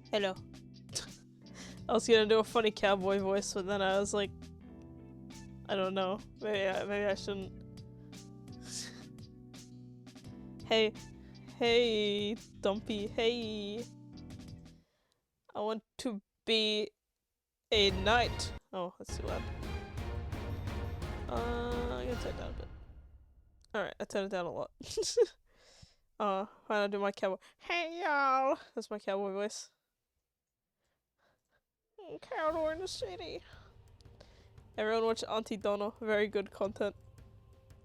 Hello. I was gonna do a funny cowboy voice, but then I was like, I don't know. Maybe I shouldn't. Hey, hey, Dumpy. Hey, I want to be a knight. Oh, that's too loud. I'm gonna turn it down a bit. Alright, I turned it down a lot. Why not do my cowboy? Hey y'all! That's my cowboy voice. Cowboy in the city. Everyone watch Auntie Donna. Very good content.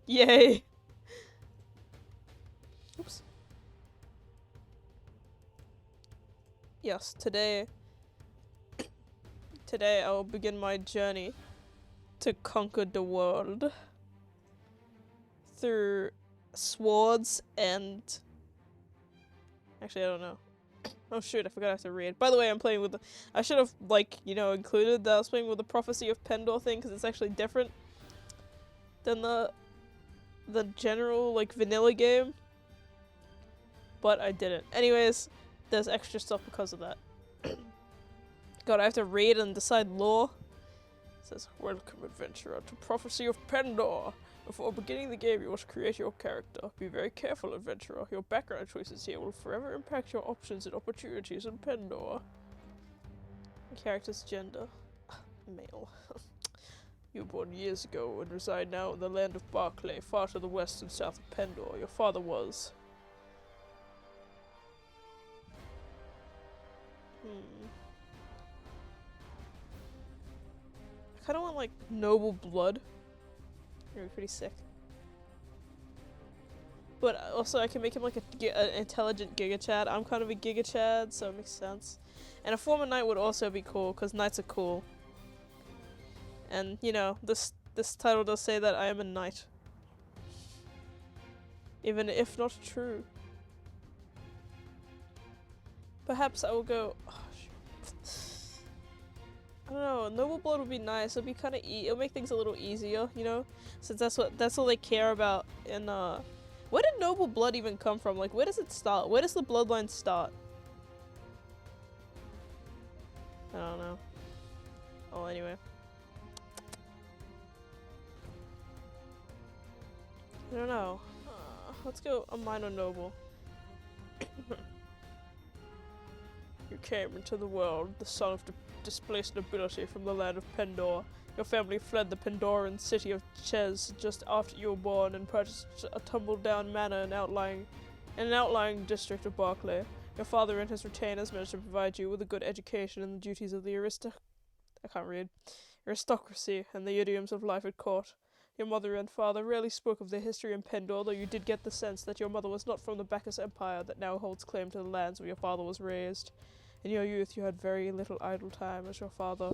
Yay! Oops. Yes, today I will begin my journey to conquer the world through swords and... Actually, I don't know. Oh shoot, I forgot I have to read. By the way, I'm playing with the... I should have, like, you know, included that I was playing with the Prophecy of Pendor thing, because it's actually different than the general, like, vanilla game. But I didn't. Anyways, there's extra stuff because of that. God, I have to read and decide lore. It says, welcome adventurer to Prophecy of Pendor. Before beginning the game, you must create your character. Be very careful, adventurer. Your background choices here will forever impact your options and opportunities in Pendor. Character's gender. Male. You were born years ago and reside now in the land of Barclay, far to the west and south of Pendor. Your father was... I kinda want, like, noble blood. It'd be pretty sick. But also I can make him like an intelligent Giga Chad. I'm kind of a Giga Chad, so it makes sense. And a former knight would also be cool, because knights are cool. And, you know, this title does say that I am a knight. Even if not true. Perhaps I will go... Oh, I don't know, noble blood would be nice. It'll be kind of it'll make things a little easier, you know? Since that's all they care about in, where did noble blood even come from? Like, where does it start? Where does the bloodline start? I don't know. Oh, anyway. I don't know. Let's go a minor noble. You came into the world, the son of displaced nobility from the land of Pendor. Your family fled the Pendoran city of Ches just after you were born and purchased a tumble-down manor in an outlying district of Barclay. Your father and his retainers managed to provide you with a good education and the duties of the aristocracy and the idioms of life at court. Your mother and father rarely spoke of their history in Pendor, though you did get the sense that your mother was not from the Bacchus Empire that now holds claim to the lands where your father was raised. In your youth, you had very little idle time as your father...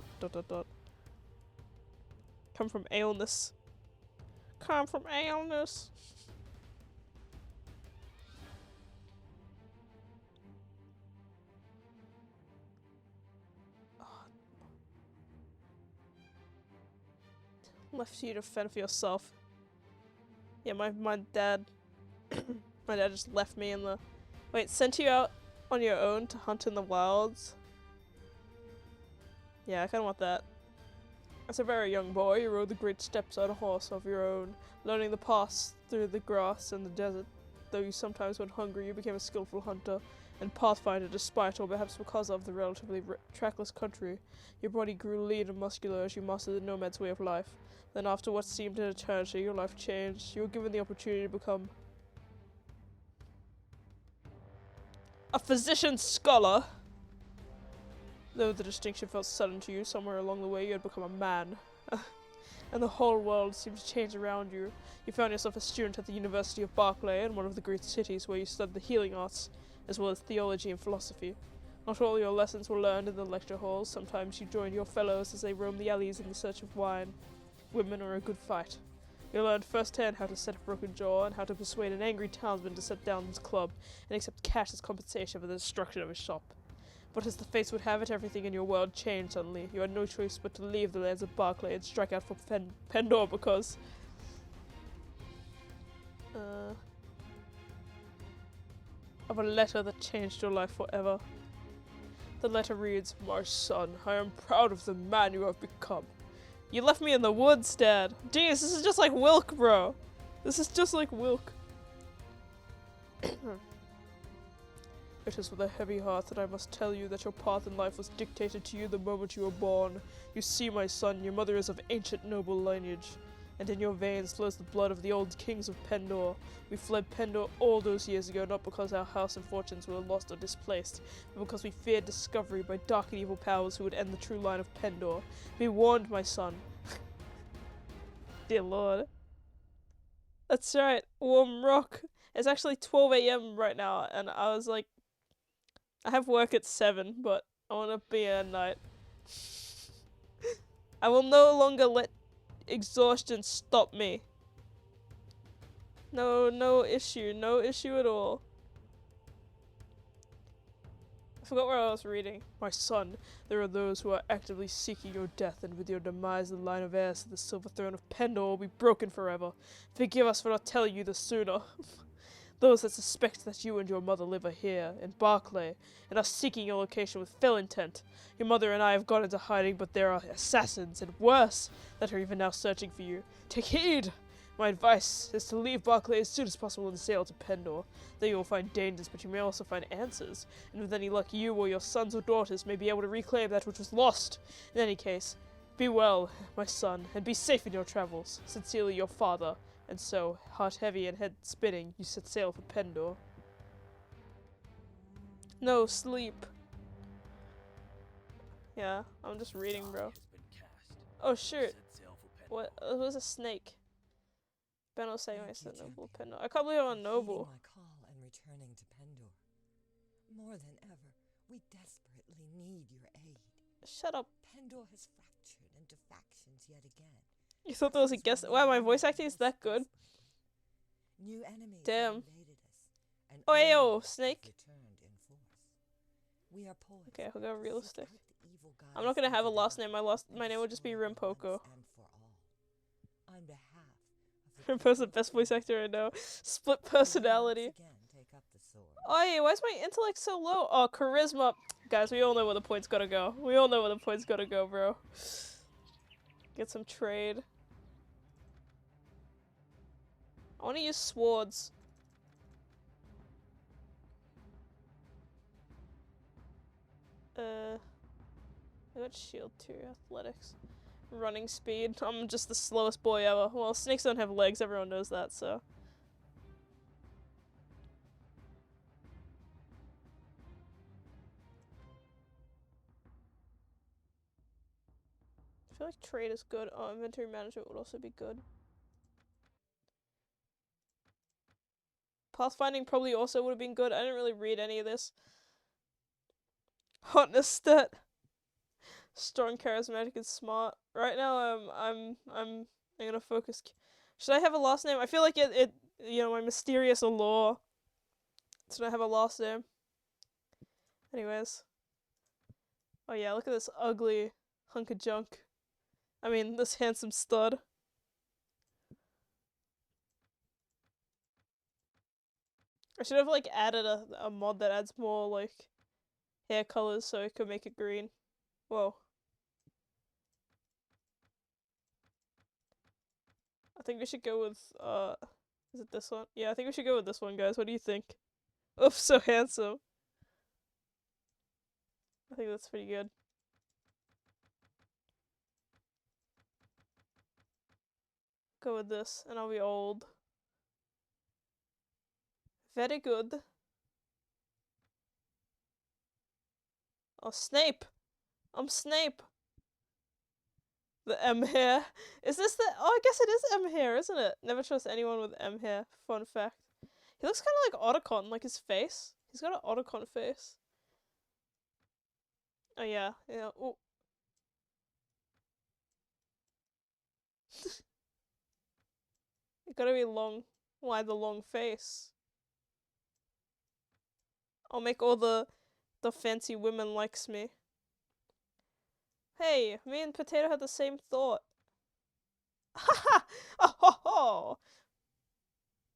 Come from illness. Come from illness. Left you to fend for yourself. Yeah, my dad... my dad just left me in the... Wait, sent you out on your own to hunt in the wilds? Yeah, I kinda want that. As a very young boy, you rode the great steppes on a horse of your own, learning the paths through the grass and the desert. Though you sometimes went hungry, you became a skillful hunter and pathfinder despite, or perhaps because of, the relatively trackless country. Your body grew lean and muscular as you mastered the nomad's way of life. Then after what seemed an eternity, your life changed. You were given the opportunity to become a physician scholar. Though the distinction felt sudden to you, somewhere along the way you had become a man. And the whole world seemed to change around you. You found yourself a student at the University of Barclay, in one of the great cities where you studied the healing arts, as well as theology and philosophy. Not all your lessons were learned in the lecture halls. Sometimes you joined your fellows as they roamed the alleys in the search of wine, women, or a good fight. You learned firsthand how to set a broken jaw and how to persuade an angry townsman to set down his club and accept cash as compensation for the destruction of his shop. But as the fates would have it, everything in your world changed suddenly. You had no choice but to leave the lands of Barclay and strike out for Pendor because... of a letter that changed your life forever. The letter reads, "My son, I am proud of the man you have become. You left me in the woods, Dad." Jeez, this is just like Wilk, bro. This is just like Wilk. It is with a heavy heart that I must tell you that your path in life was dictated to you the moment you were born. You see, my son, your mother is of ancient noble lineage, and in your veins flows the blood of the old kings of Pendor. We fled Pendor all those years ago, not because our house and fortunes were lost or displaced, but because we feared discovery by dark and evil powers who would end the true line of Pendor. Be warned, my son. Dear Lord. That's right, warm rock. It's actually 12 AM right now, and I was like, I have work at 7, but I want to be here at night. I will no longer let exhaustion stop me. No issue at all. I forgot where I was reading. My son, there are those who are actively seeking your death, and with your demise the line of heirs to the silver throne of Pendor will be broken forever. Forgive us for not telling you this sooner. Those that suspect that you and your mother live here, in Barclay, and are seeking your location with fell intent. Your mother and I have gone into hiding, but there are assassins, and worse, that are even now searching for you. Take heed! My advice is to leave Barclay as soon as possible and sail to Pendor. There you will find dangers, but you may also find answers, and with any luck you or your sons or daughters may be able to reclaim that which was lost. In any case, be well, my son, and be safe in your travels. Sincerely, your father. And so, heart heavy and head spinning, you set sail for Pendor. No, sleep. Yeah, I'm just reading, bro. Oh, shoot. What? It was a snake. Benno saying I said noble Pendor. I can't believe I'm noble. My call and returning to Pendor. More than ever, we desperately need your aid. Shut up. Pendor has fractured into factions yet again. You thought that was a guess? Wow, my voice acting is that good? New enemies Damn. have invaded us, and Oh, hey, yo, allies snake. have returned in force. We are poised. Okay, I'll go realistic. I'm I'm not gonna have a last name. My name will just be Rimpoko. On behalf of Rimpo's the best voice actor I know. Split personality. Oh, yeah, why is my intellect so low? Oh, charisma. Guys, we all know where the points gotta go. We all know where the points gotta go, bro. Get some trade. I want to use swords. I got shield too, athletics. Running speed. I'm just the slowest boy ever. Well, snakes don't have legs, everyone knows that, so. I feel like trade is good. Oh, inventory management would also be good. Pathfinding probably also would have been good. I didn't really read any of this. Hotness stat. Strong, charismatic, and smart. Right now, I'm gonna focus. Should I have a last name? I feel like you know, my mysterious allure. Should I have a last name? Anyways. Oh yeah, look at this ugly hunk of junk. I mean, this handsome stud. I should have, like, added a mod that adds more, like, hair colors so it could make it green. Whoa. I think we should go with, is it this one? Yeah, I think we should go with this one, guys. What do you think? Oof, so handsome. I think that's pretty good. Go with this, and I'll be old. Very good. Oh, Snape! I'm Snape! The M hair. Is this the— oh, I guess it is M hair, isn't it? Never trust anyone with M hair. Fun fact. He looks kind of like Otacon, like his face. He's got an Otacon face. Oh yeah, yeah. Ooh. It gotta be long. Why the long face? I'll make all the fancy women likes me. Hey, me and Potato had the same thought. Ha ha! Oh ho ho!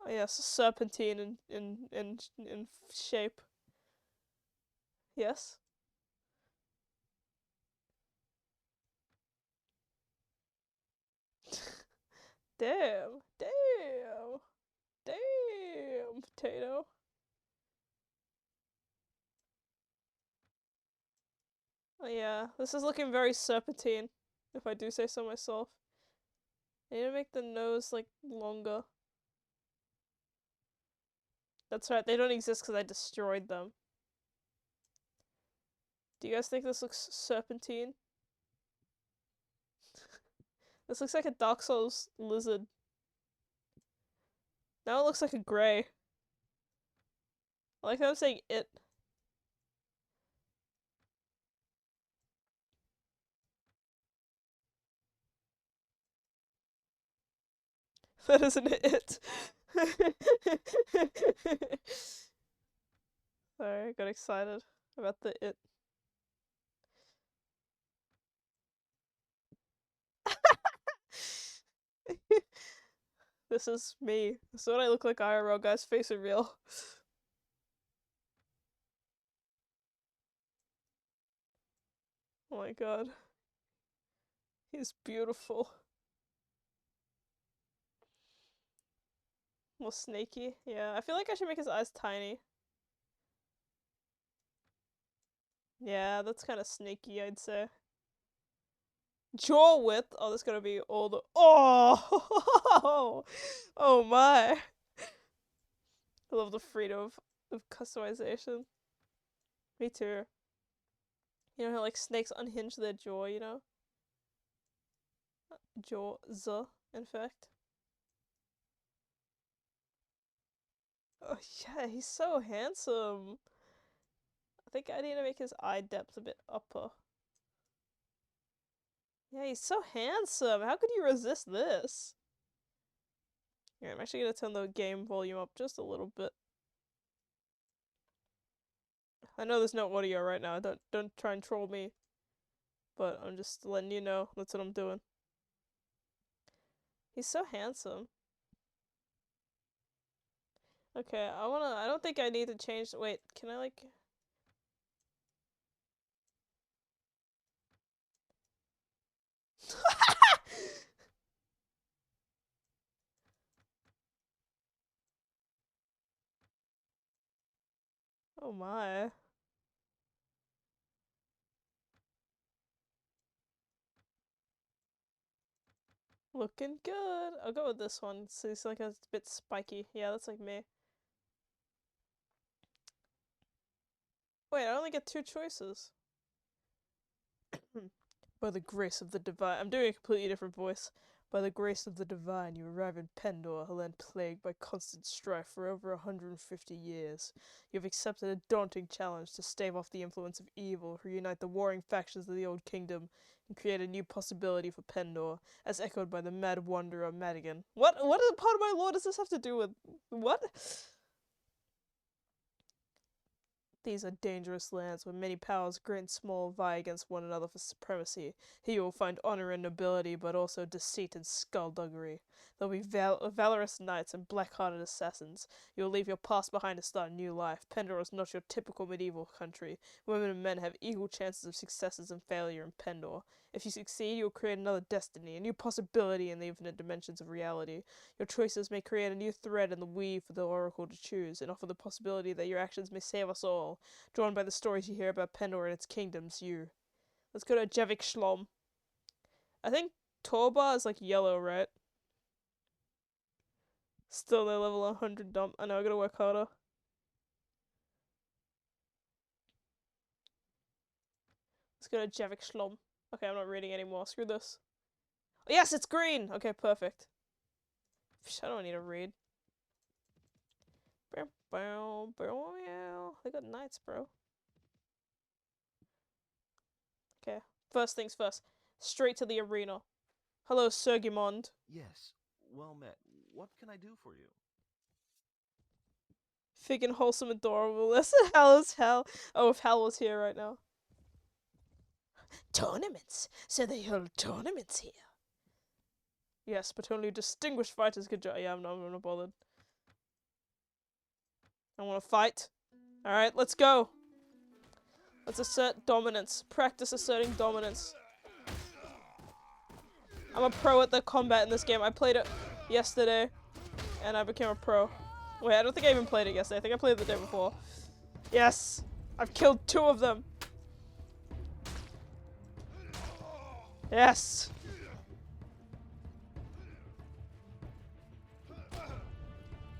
Oh yes, serpentine in shape. Yes. Damn. Damn. Damn, potato. Oh yeah, this is looking very serpentine, if I do say so myself. I need to make the nose, like, longer. That's right, they don't exist because I destroyed them. Do you guys think this looks serpentine? This looks like a Dark Souls lizard. Now it looks like a gray. I like how I'm saying it. That isn't it. Sorry, I got excited about the it. This is me. This is what I look like IRL, guys. Face it real. Oh my god. He's beautiful. More snaky. Yeah, I feel like I should make his eyes tiny. Yeah, that's kind of snaky, I'd say. Jaw width. Oh, that's gonna be all the. Oh! Oh my. I love the freedom of customization. Me too. You know how, like, snakes unhinge their jaw, you know? Jaws, in fact. Oh yeah, he's so handsome. I think I need to make his eye depth a bit upper. Yeah, he's so handsome. How could you resist this? Yeah, I'm actually gonna turn the game volume up just a little bit. I know there's no audio right now. Don't try and troll me. But I'm just letting you know that's what I'm doing. He's so handsome. Okay, I don't think I need to change. Wait, can I, like. Oh my. Looking good. I'll go with this one. So it's like a bit spiky. Yeah, that's like me. Wait, I only get 2 choices. By the grace of the divine. I'm doing a completely different voice. By the grace of the divine, you arrive in Pendor, a land plagued by constant strife for over 150 years. You have accepted a daunting challenge to stave off the influence of evil, reunite the warring factions of the Old Kingdom, and create a new possibility for Pendor, as echoed by the mad wanderer Madigan. What part of my lore does this have to do with... What? These are dangerous lands where many powers, great and small, vie against one another for supremacy. Here you will find honor and nobility, but also deceit and skullduggery. There will be valorous knights and black-hearted assassins. You will leave your past behind to start a new life. Pendor is not your typical medieval country. Women and men have equal chances of successes and failure in Pendor. If you succeed, you will create another destiny, a new possibility in the infinite dimensions of reality. Your choices may create a new thread in the weave for the Oracle to choose, and offer the possibility that your actions may save us all. Drawn by the stories you hear about Pendor and its kingdoms, you. Let's go to Javik Shlom. I think Torba is like yellow, right? Still no level 100 dump. I know, I gotta work harder. Let's go to Javik Shlom. Okay, I'm not reading anymore. Screw this. Oh, yes, it's green! Okay, perfect. I don't need to read. They got knights, bro. Okay, first things first. Straight to the arena. Hello, Sergimond. Yes, well met. What can I do for you? Fig and wholesome, adorable. Listen, Hal is hell. Oh, if Hal was here right now. Tournaments. So they hold tournaments here. Yes, but only distinguished fighters could join. Yeah, I'm not bothered. I want to fight. Alright, let's go. Let's assert dominance. Practice asserting dominance. I'm a pro at the combat in this game. I played it yesterday, and I became a pro. Wait, I don't think I even played it yesterday. I think I played it the day before. Yes! I've killed 2 of them! Yes!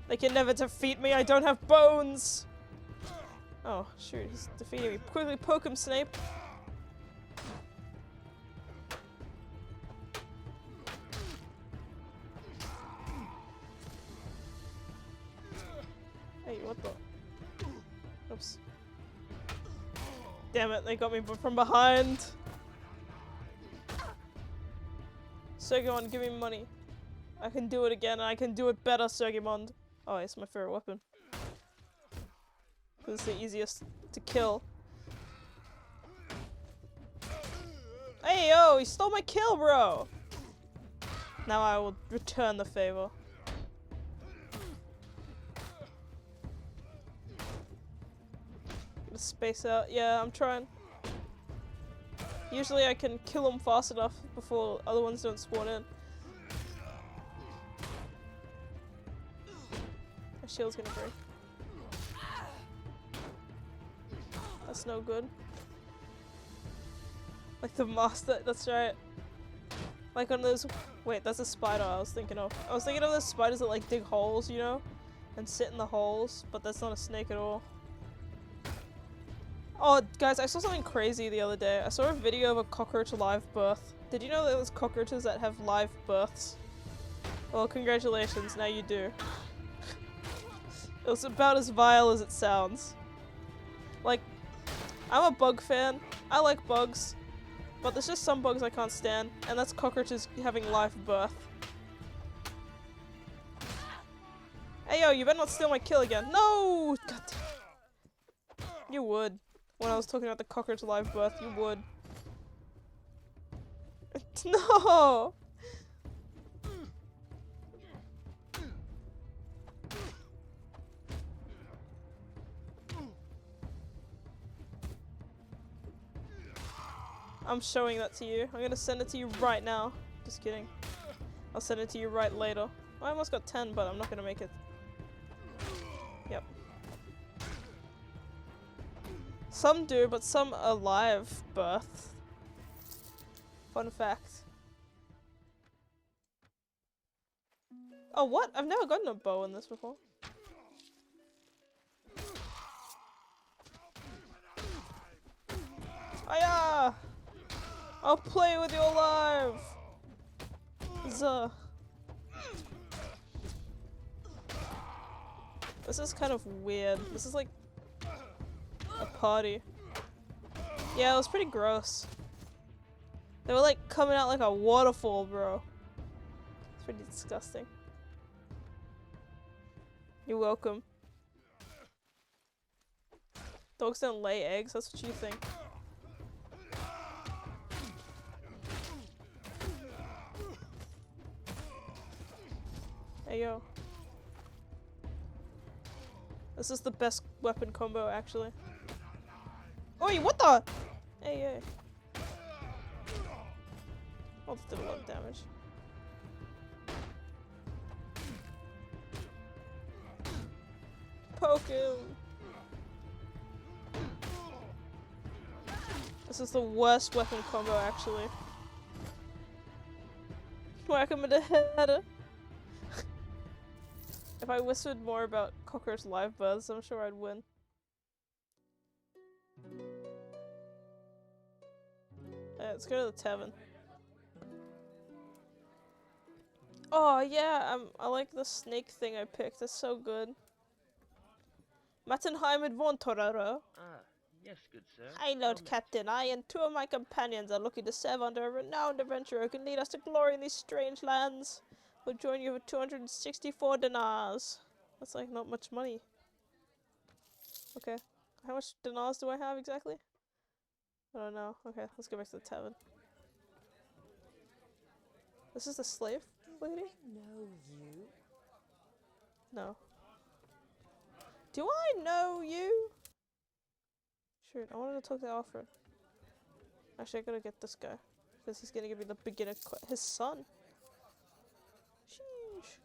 They can never defeat me, I don't have bones! Oh, shoot, he's defeating me. Quickly poke him, Snape! Hey, what the? Oops. Damn it, they got me from behind! Sergimon, give me money. I can do it again, and I can do it better, Sergimon. Oh, it's my favorite weapon. This is the easiest to kill. Hey, yo, he stole my kill, bro! Now I will return the favor. Get a space out. Yeah, I'm trying. Usually I can kill them fast enough before other ones don't spawn in. My shield's gonna break. That's no good. Like the master, that's right. Like on those, wait, that's a spider I was thinking of. I was thinking of those spiders that like dig holes, you know? And sit in the holes, but that's not a snake at all. Oh, guys, I saw something crazy the other day. I saw a video of a cockroach live birth. Did you know that there's cockroaches that have live births? Well, congratulations, now you do. It was about as vile as it sounds. Like, I'm a bug fan. I like bugs. But there's just some bugs I can't stand, and that's cockroaches having live birth. Hey yo, you better not steal my kill again. No! God damn. You would. When I was talking about the cockroach live birth, you would. No! I'm showing that to you. I'm gonna send it to you right now. Just kidding. I'll send it to you right later. I almost got 10, but I'm not gonna make it. Yep. Some do, but some are live birth. Fun fact. Oh, what? I've never gotten a bow in this before. Aya! I'll play with your life! Zuh. This is kind of weird. This is like a party. Yeah, it was pretty gross. They were like coming out like a waterfall, bro. It's pretty disgusting. You're welcome. Dogs don't lay eggs, that's what you think. Hey yo. This is the best weapon combo, actually. Oi, what the? Hey, hey. Oh, that did a lot of damage. Poke him. This is the worst weapon combo, actually. Whack him in the head. If I whispered more about cockroach live births, I'm sure I'd win. Yeah, let's go to the tavern. Oh yeah, I like the snake thing I picked. It's so good. Mattenheim Adventurer. Ah, yes, good sir. Hi, Lord Captain. I and 2 of my companions are looking to serve under a renowned adventurer who can lead us to glory in these strange lands. We'll join you for 264 dinars. That's like not much money. Okay. How much dinars do I have exactly? I don't know. Okay, let's go back to the tavern. This is the slave lady? I know you. No. Do I know you? Shoot, I wanted to talk to Alfred. Actually, I gotta get this guy. Because he's gonna give me the beginner his son. Sheesh.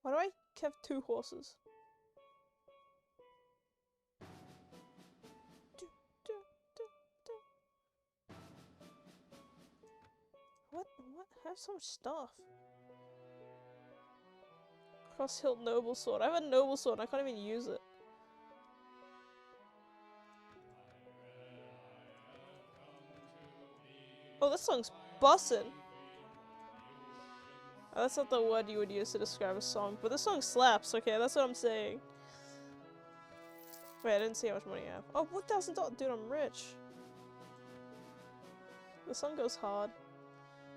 Why do I have 2 horses? What? I have so much stuff. Cross-hilt noble sword. I have a noble sword and I can't even use it. Oh, this song's bussin'. Oh, that's not the word you would use to describe a song, but this song slaps, okay? That's what I'm saying. Wait, I didn't see how much money I have. Oh, $1,000! Dude, I'm rich. The song goes hard.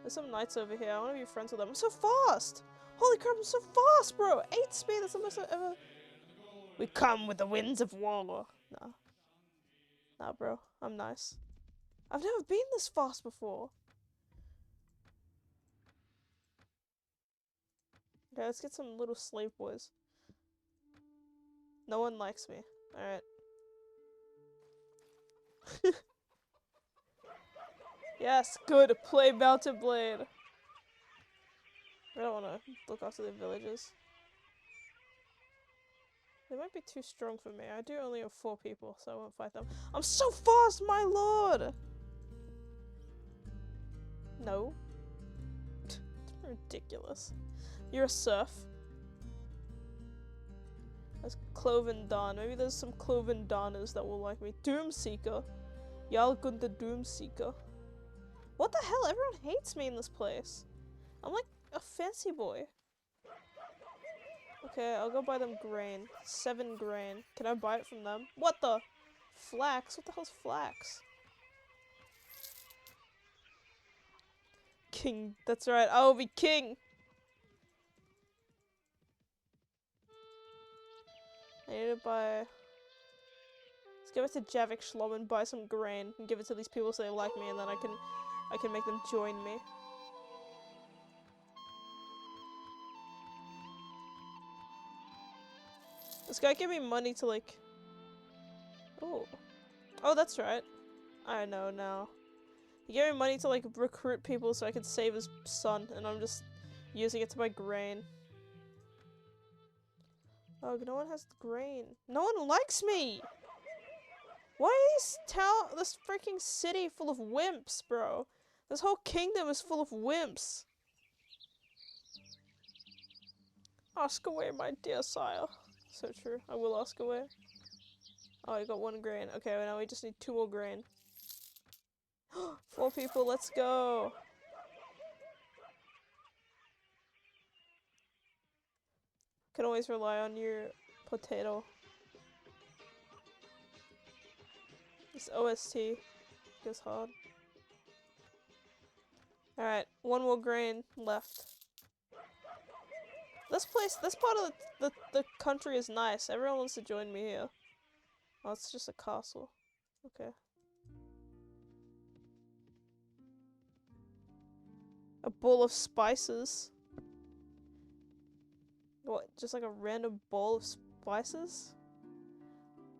There's some knights over here. I want to be friends with them. I'm so fast! Holy crap, I'm so fast, bro! 8 speed, that's the most I've ever... We come with the winds of war. Nah. Nah, bro. I'm nice. I've never been this fast before. Okay, let's get some little slave boys. No one likes me. Alright. Yes, good. Play Mountain Blade. I don't want to look after the villages. They might be too strong for me. I do only have 4 people, so I won't fight them. I'm so fast, my lord! No. Ridiculous. You're a serf. That's Cloven Dawn. Maybe there's some Cloven Dawners that will like me. Doomseeker. Jarl Gunter Doomseeker. What the hell? Everyone hates me in this place. I'm like a fancy boy. Okay, I'll go buy them grain. 7 grain. Can I buy it from them? What the? Flax? What the hell's flax? King. That's right. I will be king. I need to buy... Let's go back to Javik Shlom and buy some grain and give it to these people so they like me, and then I can make them join me. This guy gave me money to like... Oh. Oh, that's right. I know now. He gave me money to like recruit people so I could save his son, and I'm just using it to buy grain. Oh, no one has grain. No one likes me! Why is this freaking city full of wimps, bro? This whole kingdom is full of wimps. Ask away, my dear sire. So true. I will ask away. Oh, I got 1 grain. Okay, well, now we just need 2 more grain. 4 people, let's go! Can always rely on your potato. This OST goes hard. Alright, 1 more grain left. This part of the country is nice. Everyone wants to join me here. Oh, it's just a castle. Okay. A bowl of spices. What, just like a random bowl of spices?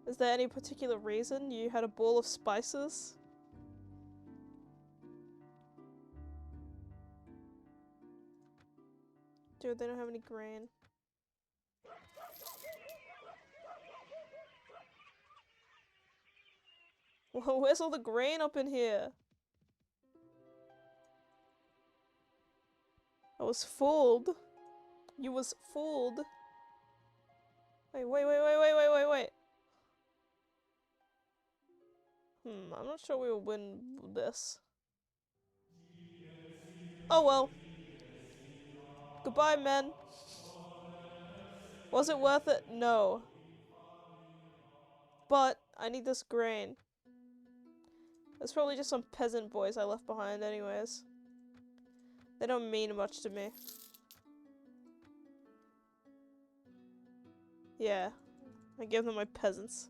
Is there any particular reason you had a bowl of spices? Dude, they don't have any grain. Well, where's all the grain up in here? I was fooled. You was fooled. Wait. I'm not sure we will win this. Oh well. Goodbye, men. Was it worth it? No. But I need this grain. There's probably just some peasant boys I left behind anyways. They don't mean much to me. Yeah. I give them my peasants.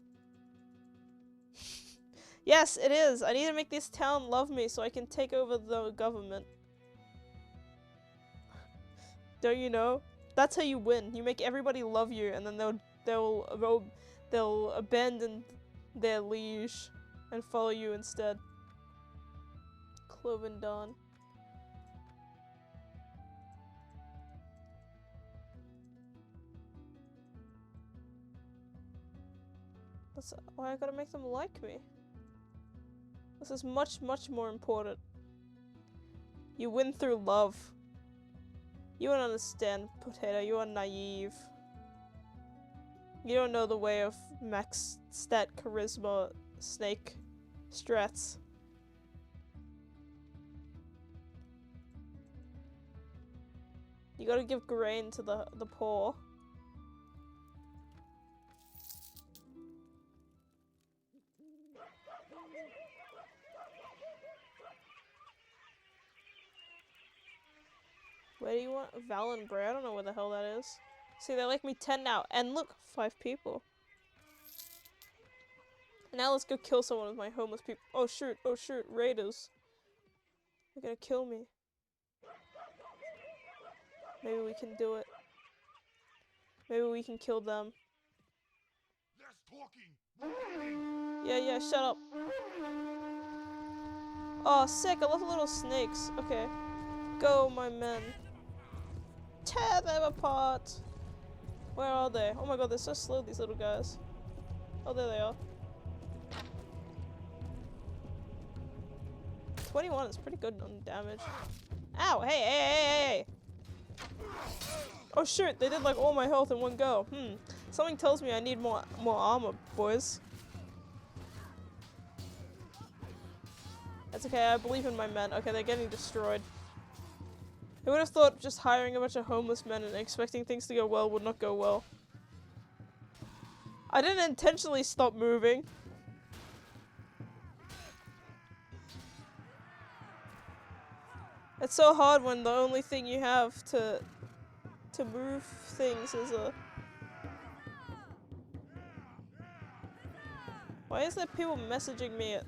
Yes, it is! I need to make this town love me so I can take over the government. Don't you know? That's how you win. You make everybody love you, and then they'll abandon their liege and follow you instead. Cloven Dawn. That's why I gotta make them like me. This is much, much more important. You win through love. You don't understand, Potato. You are naive. You don't know the way of max stat charisma snake strats. You gotta give grain to the poor. Where do you want Valen Bray? I don't know where the hell that is. See, they like me 10 now. And look, 5 people. Now let's go kill someone with my homeless people. Oh shoot, raiders. They're gonna kill me. Maybe we can do it. Maybe we can kill them. Yeah, shut up. Oh, sick, I love little snakes. Okay. Go, my men. Tear them apart. Where are they? Oh my god, they're so slow, these little guys. Oh, there they are. 21 is pretty good on damage. Ow! Hey! Oh shoot, they did like all my health in one go. Something tells me I need more armor, boys. That's okay, I believe in my men. Okay, they're getting destroyed. Who would have thought just hiring a bunch of homeless men and expecting things to go well would not go well? I didn't intentionally stop moving. It's so hard when the only thing you have to move things is a... Why is there people messaging me at...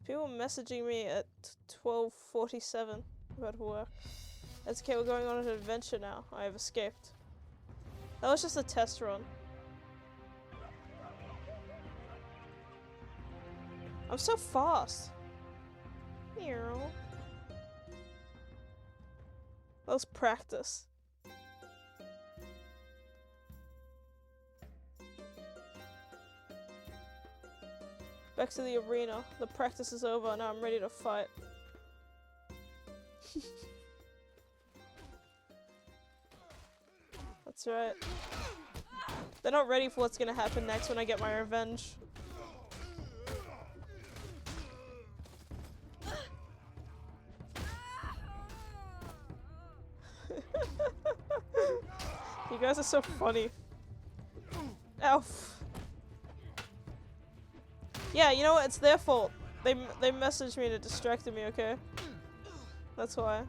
People messaging me at 12:47 about work. That's okay, we're going on an adventure now. I have escaped. That was just a test run. I'm so fast. That was practice. Back to the arena. The practice is over, now I'm ready to fight. That's right. They're not ready for what's gonna happen next when I get my revenge. You guys are so funny. Ow. Yeah, you know what? It's their fault. They messaged me to distract me, okay? That's why.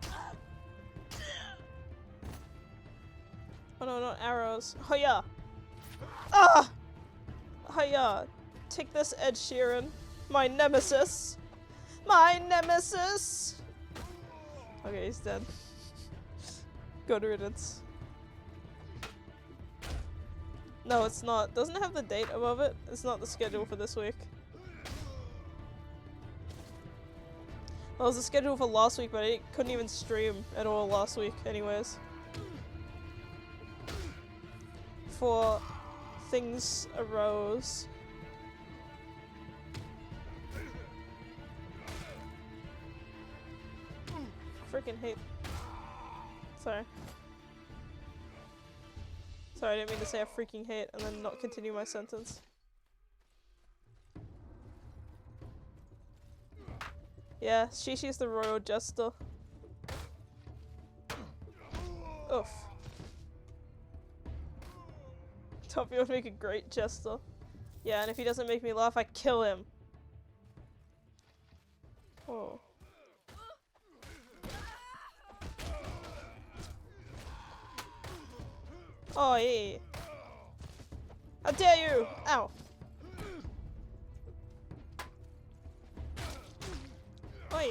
Oh no, not arrows. Hiya! Ah! Hiya! Take this, Ed Sheeran. My nemesis! My nemesis! Okay, he's dead. Good riddance. No, it's not. Doesn't it have the date above it? It's not the schedule for this week. That was the schedule for last week, but I couldn't even stream at all last week anyways. For things arose. Freaking hate. Sorry. Sorry, I didn't mean to say I freaking hate and then not continue my sentence. Yeah, Shishi's the royal jester. Oof. Toppy would make a great jester. Yeah, and if he doesn't make me laugh, I kill him. Oh. Oh, yeah. How dare you! Ow. Oi.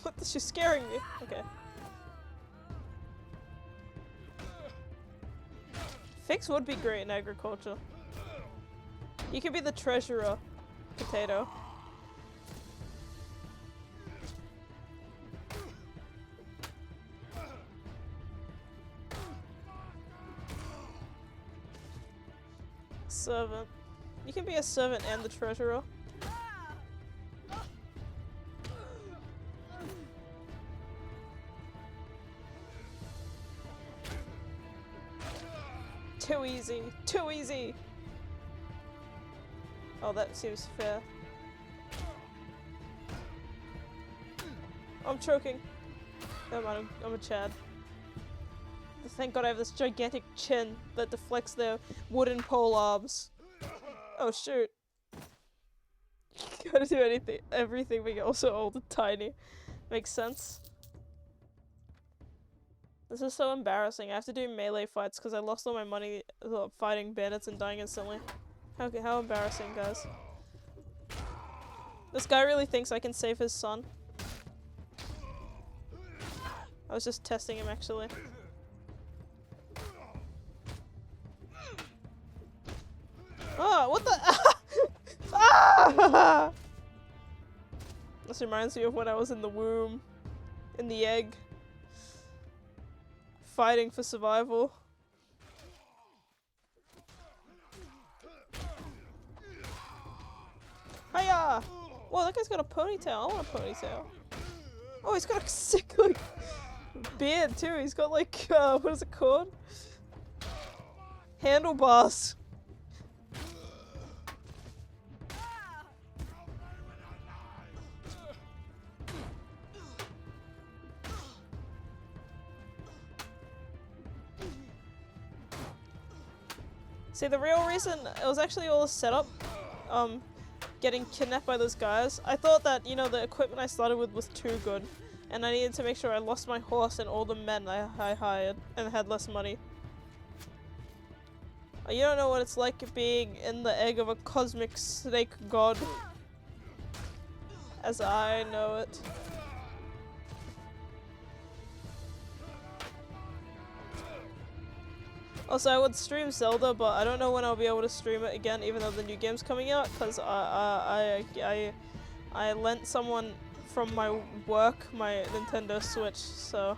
What? She's scaring me. Okay. Fix would be great in agriculture. You could be the treasurer, Potato. Servant. You can be a servant and the treasurer. Too easy. Too easy. Oh, that seems fair. I'm choking. Never mind, I'm a Chad. Thank God I have this gigantic chin that deflects their wooden pole arms. Oh shoot. Gotta do anything, everything, but you're also old and tiny. Makes sense. This is so embarrassing. I have to do melee fights because I lost all my money fighting bandits and dying instantly. Okay, how embarrassing, guys. This guy really thinks I can save his son. I was just testing him, actually. Oh, what the? Ah! This reminds me of when I was in the womb. In the egg. Fighting for survival. Hiya! Whoa, that guy's got a ponytail. I want a ponytail. Oh, he's got a sick, like, beard too. He's got like, what is it called? Handlebars. See, the real reason it was actually all a setup, getting kidnapped by those guys. I thought that, you know, the equipment I started with was too good, and I needed to make sure I lost my horse and all the men I hired and had less money. You don't know what it's like being in the egg of a cosmic snake god, as I know it. Also, I would stream Zelda, but I don't know when I'll be able to stream it again, even though the new game's coming out, because I lent someone from my work my Nintendo Switch, so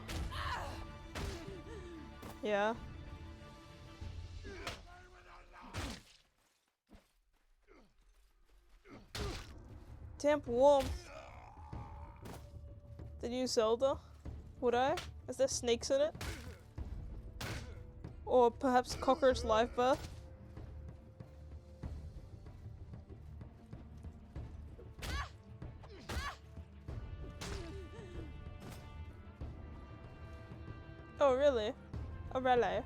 yeah. Damp warmth. The new Zelda? Would I? Is there snakes in it? Or perhaps cockroach live birth? Oh really? Oh really?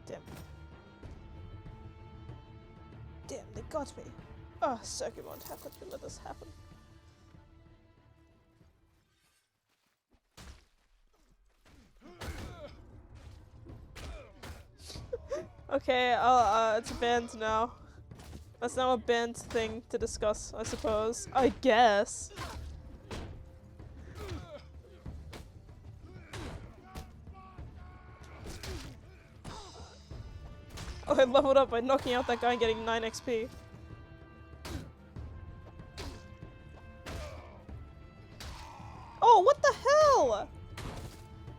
Damn. Damn, they got me. Oh, Circumont, how could you let this happen? Okay, it's banned now. That's now a banned thing to discuss, I suppose. I guess. Oh, I leveled up by knocking out that guy and getting 9 XP. Oh, what the hell?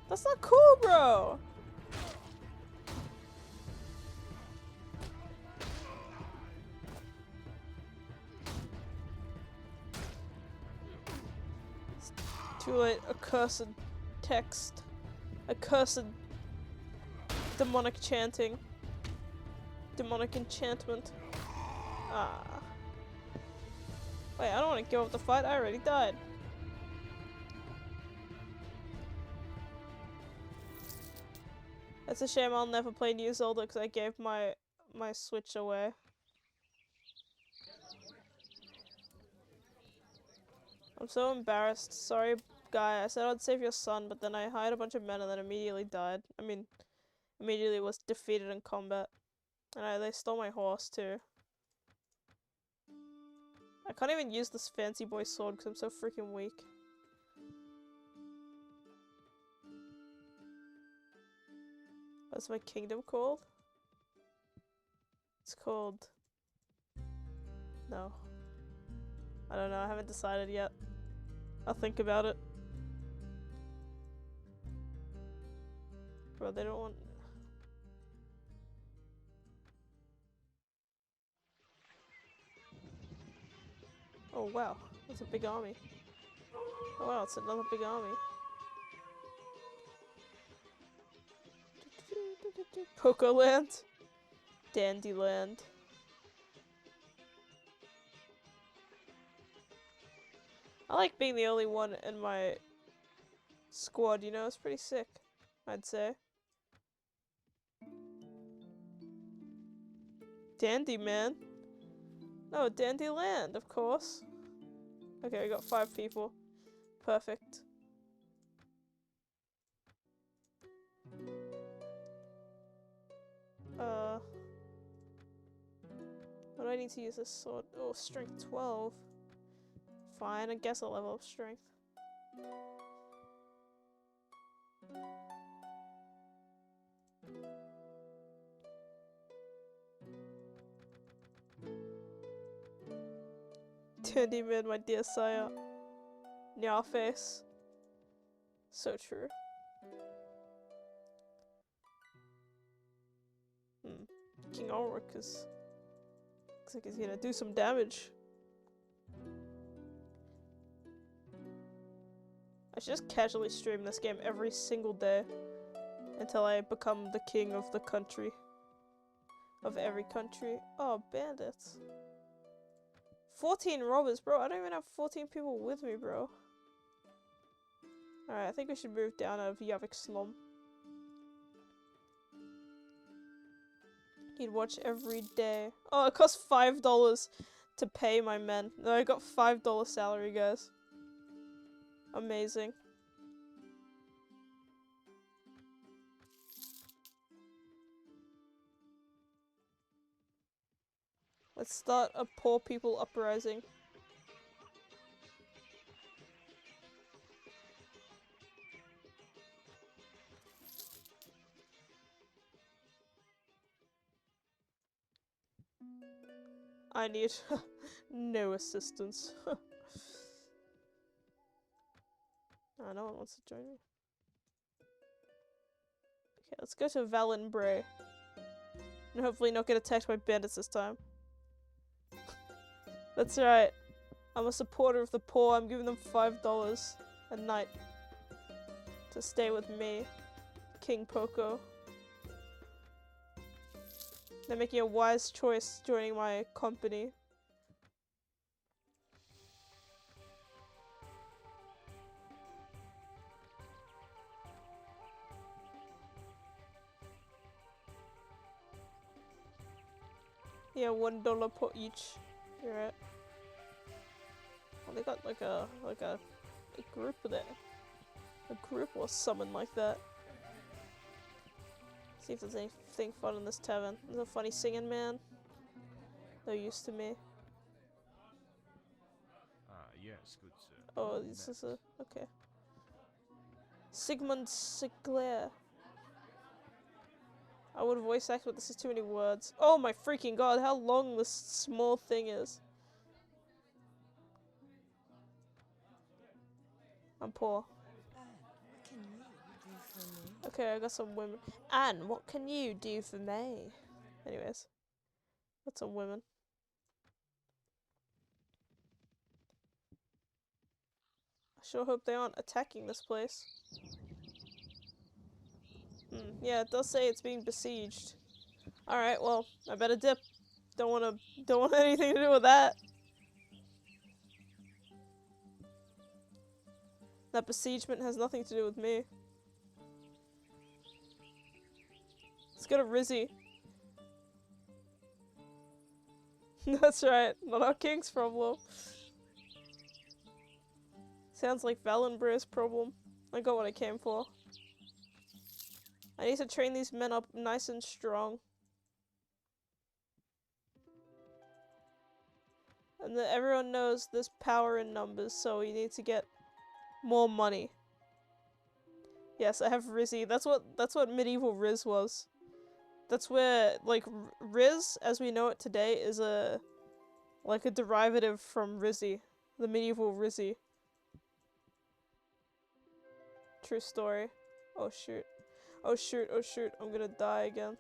That's not cool, bro. Too late, accursed text. Accursed demonic chanting. Demonic enchantment. Ah. Wait, I don't want to give up the fight, I already died. It's a shame I'll never play New Zelda because I gave my Switch away. I'm so embarrassed. Sorry, guy. I said I'd save your son, but then I hired a bunch of men and then immediately died. I mean, immediately was defeated in combat. And they stole my horse, too. I can't even use this fancy boy sword because I'm so freaking weak. What's my kingdom called? It's called... No. I don't know, I haven't decided yet. I'll think about it. Bro, they don't want... Oh wow, that's a big army. Oh wow, it's another big army. Pocoland. Dandyland. I like being the only one in my squad, you know, it's pretty sick, I'd say. Dandy man. No, Dandyland, of course. Okay, we got 5 people. Perfect. What do I need to use this sword? Oh, strength 12. Fine, I guess I'll level up strength. Dandy man, my dear sire. Nya face. So true. King Ulrich is... looks like he's gonna do some damage. I should just casually stream this game every single day until I become the king of the country. Of every country. Oh, bandits. 14 robbers, bro. I don't even have 14 people with me, bro. Alright, I think we should move down out of Yavik Slum. You'd watch every day. Oh, it costs $5 to pay my men. No, I got $5 salary, guys. Amazing. Let's start a poor people uprising. I need no assistance. Oh, no one wants to join me. Okay, let's go to Valenbray. And hopefully not get attacked by bandits this time. That's right. I'm a supporter of the poor. I'm giving them $5 a night to stay with me, King Poco. They're making a wise choice joining my company. Yeah, $1 per each. You're right. Oh, they got like a group there. A group or something like that. See if there's anything fun in this tavern. There's a funny singing man. They're used to me. Yes, good sir. Oh, this is a... okay. Sigmund Sigler. I would voice act, but this is too many words. Oh my freaking god, how long this small thing is. I'm poor. What can you do for me? Okay, I got some women. Anne, what can you do for me? Anyways. Got some women. I sure hope they aren't attacking this place. Yeah, it does say it's being besieged. Alright, well, I better dip. Don't want anything to do with that. That besiegement has nothing to do with me. Let's go to Rizzy. That's right, not our king's problem. Sounds like Valenbray's problem. I got what I came for. I need to train these men up nice and strong. And that everyone knows there's power in numbers, so you need to get more money. Yes, I have Rizzy. That's what medieval Riz was. That's where, like, Riz, as we know it today, is a derivative from Rizzy. The medieval Rizzy. True story. Oh shoot. Oh shoot, oh shoot, I'm gonna die again.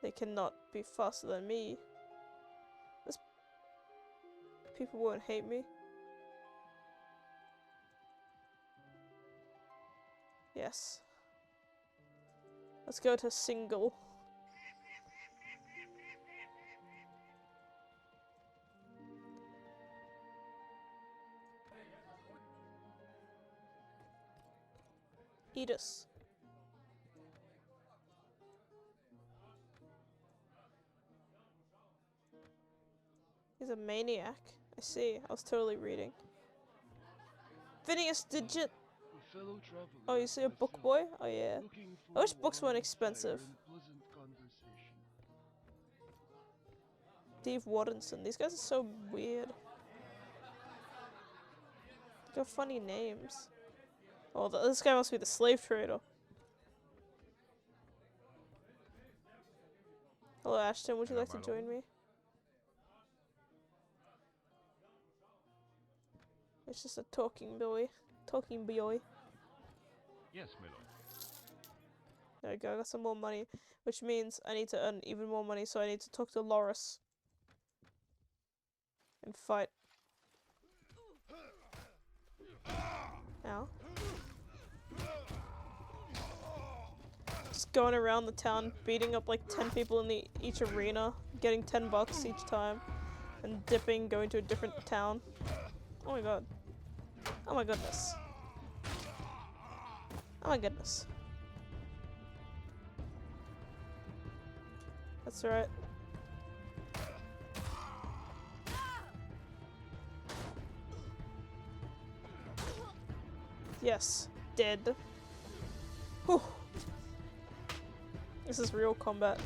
They cannot be faster than me. People won't hate me. Yes. Let's go to single. HIATUS. He's a maniac. I see. I was totally reading. Phineas Digit. Oh, you see a book boy? Oh yeah. I wish books weren't expensive. Steve Wattenson. These guys are so weird. They got funny names. Oh, this guy must be the slave trader. Hello, Ashton. Would you like to join me? It's just a talking boy. Talking boy. Yes, my lord. There we go. I got some more money, which means I need to earn even more money. So I need to talk to Loris and fight. Ow. Just going around the town, beating up like 10 people in each arena, getting $10 each time, and dipping, going to a different town. Oh my god. Oh my goodness. Oh my goodness. That's right. Yes. Dead. Whew. This is real combat.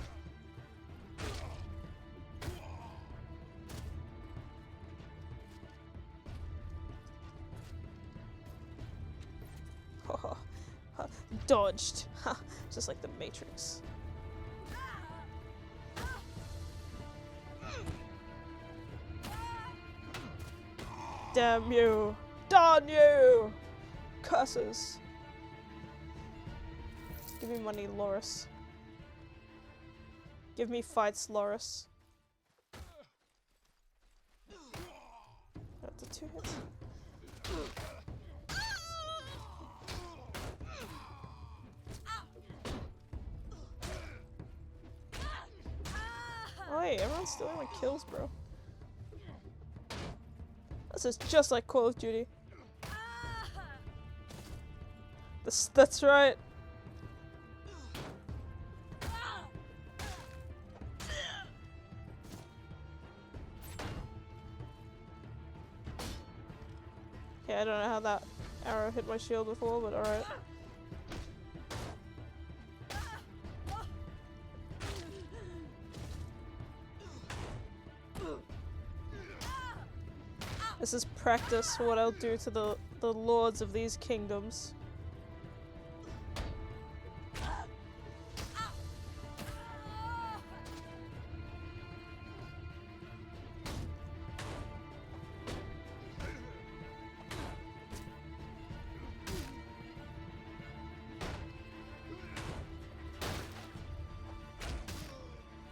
Dodged. Ha! Just like the Matrix. Damn you! Darn you! Curses. Give me money, Loris. Give me fights, Loris. That's a 2 hits. Oh hey, everyone's stealing my kills, bro. This is just like Call of Duty. That's right. Okay, I don't know how that arrow hit my shield before, but alright. This is practice for what I'll do to the lords of these kingdoms.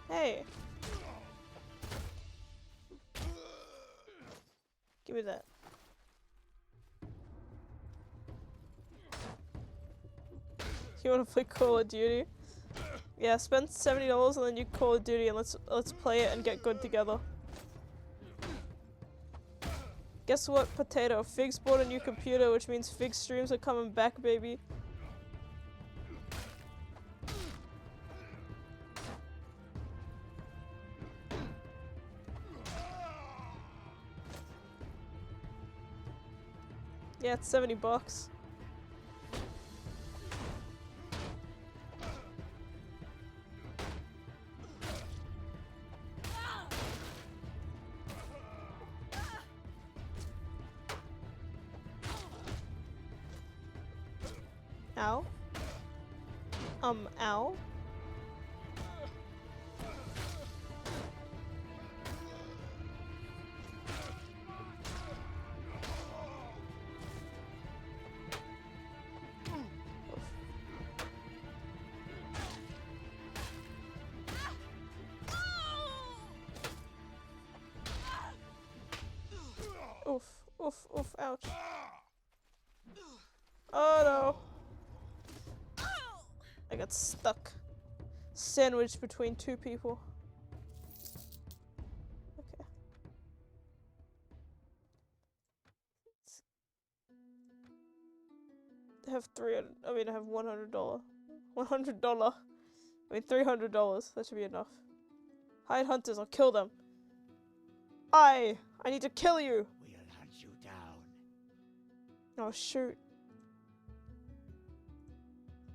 Hey! Give me that. You wanna play Call of Duty? Yeah, spend $70 and then you Call of Duty and let's play it and get good together. Guess what, potato? Figs bought a new computer, which means Fig streams are coming back, baby. Yeah, it's $70. Ow. Ow. Oof, oof, oof, ouch. Oh no. I got stuck. Sandwiched between two people. Okay. I have I have $100. $100. I mean, $300. That should be enough. Hide hunters, I'll kill them. I need to kill you. We'll hunt you down. Oh, shoot.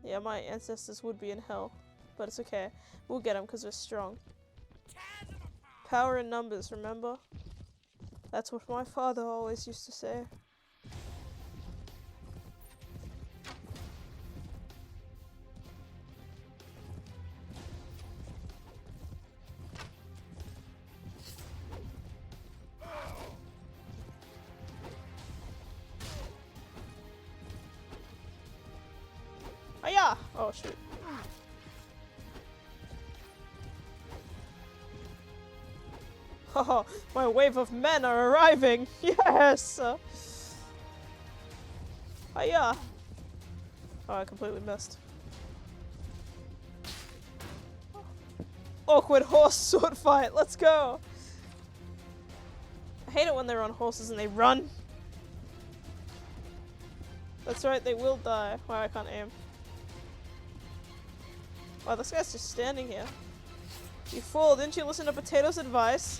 Yeah, my ancestors would be in hell. But it's okay. We'll get them because we're strong. Power in numbers, remember? That's what my father always used to say. Hiya! Oh, shoot. Haha, my wave of men are arriving! Yes! Hiya! Oh, I completely missed. Awkward horse sword fight, let's go! I hate it when they're on horses and they run. That's right, they will die. Wow, I can't aim. Wow, this guy's just standing here. You fool, didn't you listen to Potato's advice?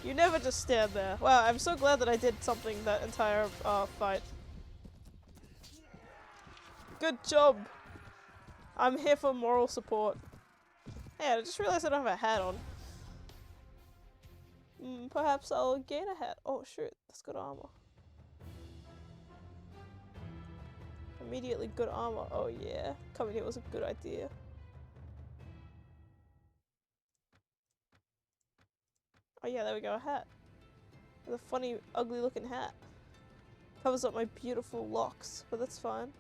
You never just stand there. Wow, I'm so glad that I did something that entire fight. Good job. I'm here for moral support. Hey, I just realized I don't have a hat on. Perhaps I'll gain a hat. Oh shoot, that's good armor. Immediately good armor. Oh yeah, coming here was a good idea. Oh yeah, there we go, a hat. With a funny, ugly looking hat. Covers up my beautiful locks, but that's fine.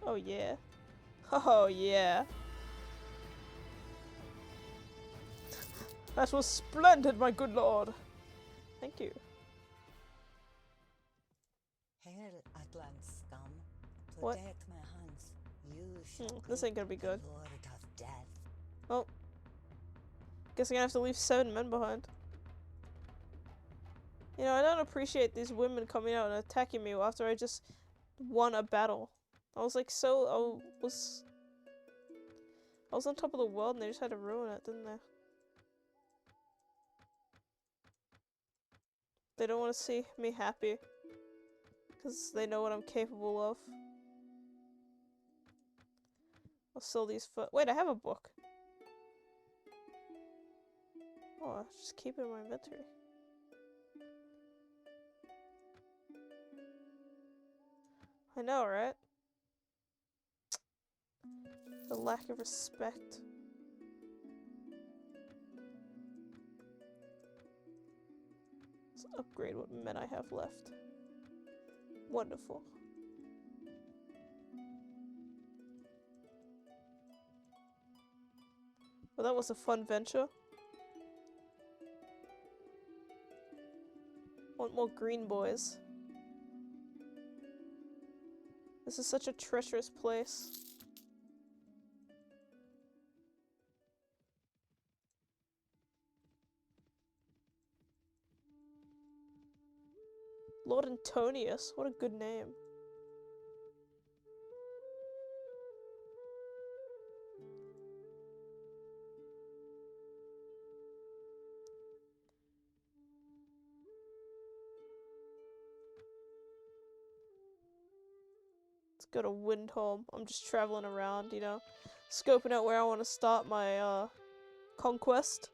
Oh yeah. Oh yeah. That was splendid, my good lord. Thank you. Hail, Atlan scum. What? Protect my hands. You shall This ain't gonna be good. Lord of death. Well, guess I'm gonna have to leave 7 men behind. You know, I don't appreciate these women coming out and attacking me after I just won a battle. I was like I was on top of the world and they just had to ruin it, didn't they? They don't want to see me happy. Because they know what I'm capable of. I'll sell these for— wait, I have a book. Oh, I'll just keep it in my inventory. I know, right? The lack of respect. Let's upgrade what men I have left. Wonderful. Well, that was a fun venture. Want more green boys. This is such a treacherous place. Lord Antonius, what a good name. Let's go to Windholm. I'm just traveling around, you know, scoping out where I want to start my conquest.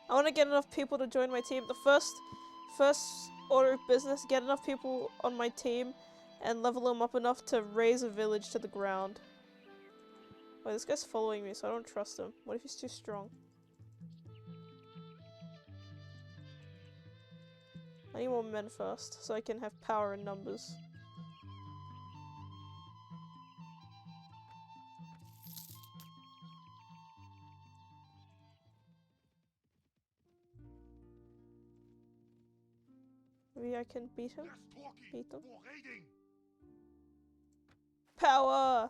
I want to get enough people to join my team. The first order of business, get enough people on my team and level them up enough to raise a village to the ground. Wait, this guy's following me, so I don't trust him. What if he's too strong? I need more men first, so I can have power in numbers. Maybe I can beat him? Beat them? More raiding. Power!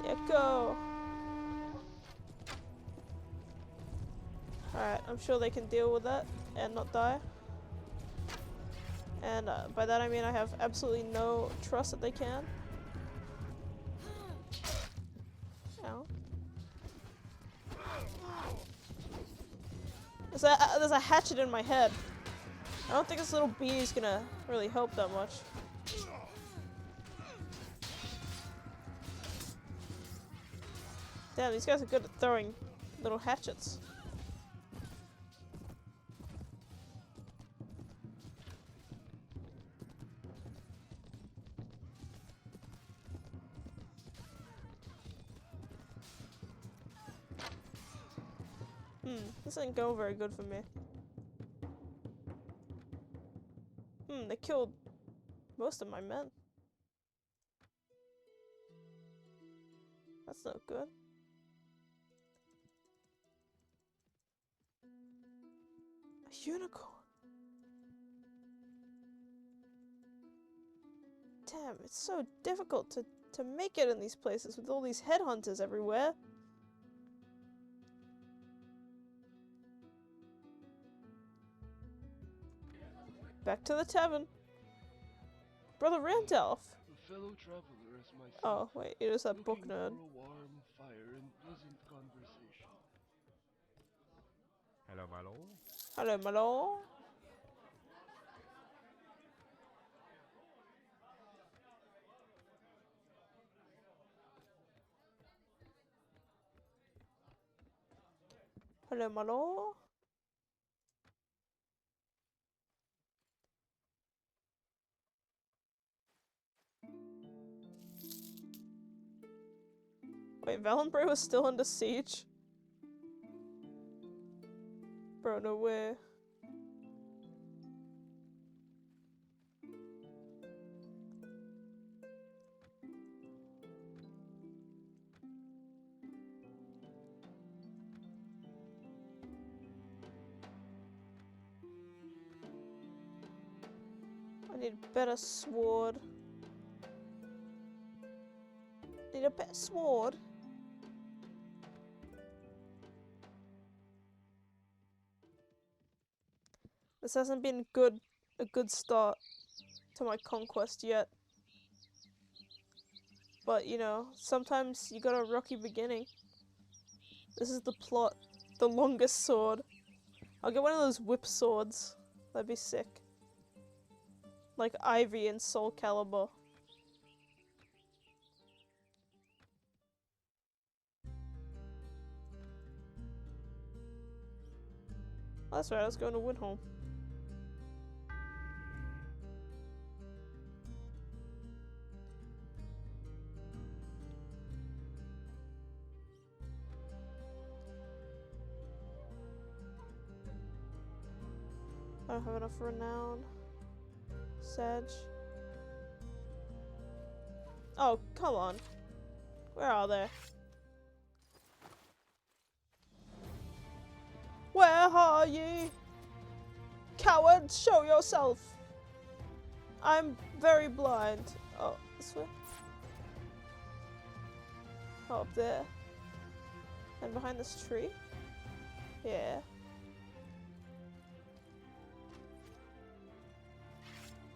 Yeah, go! Alright, I'm sure they can deal with that and not die. And by that I mean I have absolutely no trust that they can. Ow. There's a hatchet in my head. I don't think this little bee is gonna really help that much. Damn, these guys are good at throwing little hatchets. This didn't go very good for me. They killed most of my men. That's not good. A unicorn. Damn, it's so difficult to make it in these places with all these headhunters everywhere. Back to the tavern. Brother Randolph. A fellow traveler as myself. Oh, wait, it is that book looking nerd. for a warm fire and pleasant conversation. Hello, my lord. Hello, my lord. Hello, my lord. Wait, Valenbray was still under siege? Bro, no way. I need a better sword. Need a better sword. This hasn't been a good start to my conquest yet. But, you know, sometimes you got a rocky beginning. This is the plot. The longest sword. I'll get one of those whip swords. That'd be sick. Like Ivy and Soul Calibur. Oh, that's right, I was going to Windholm. I don't have enough renown. Sedge. Oh, come on. Where are they? Where are ye? Coward, show yourself! I'm very blind. Oh, this way? Oh, up there. And behind this tree? Yeah.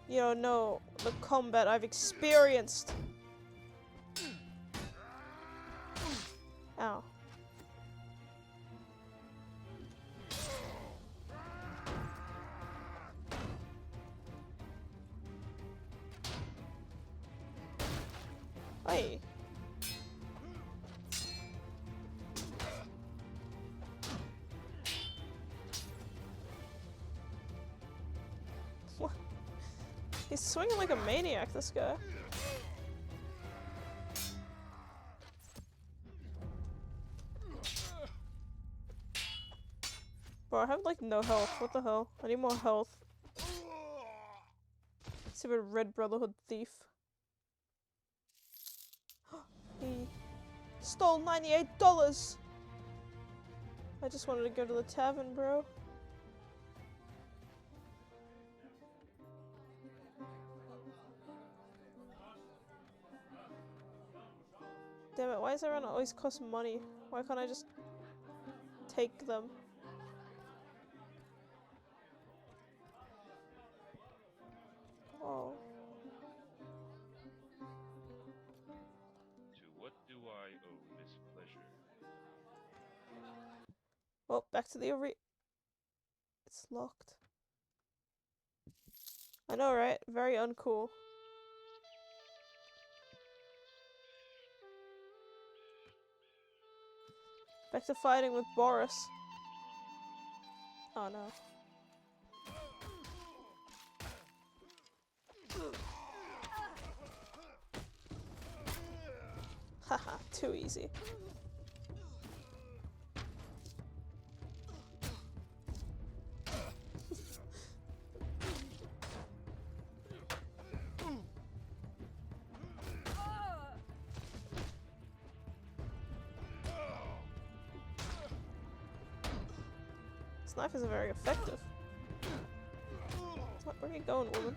You don't know the combat I've experienced. Ow. Hey. What? He's swinging like a maniac, this guy. Bro, I have like no health. What the hell? I need more health. Stupid Red Brotherhood thief. He stole $98. I just wanted to go to the tavern, bro. Damn it, why does everyone always cost money? Why can't I just take them? Oh. To what do I owe this pleasure? Well, back to the arena. It's locked. I know, right? Very uncool. Back to fighting with Boris. Oh no. Haha, too easy. This knife isn't very effective. Where are you going, woman?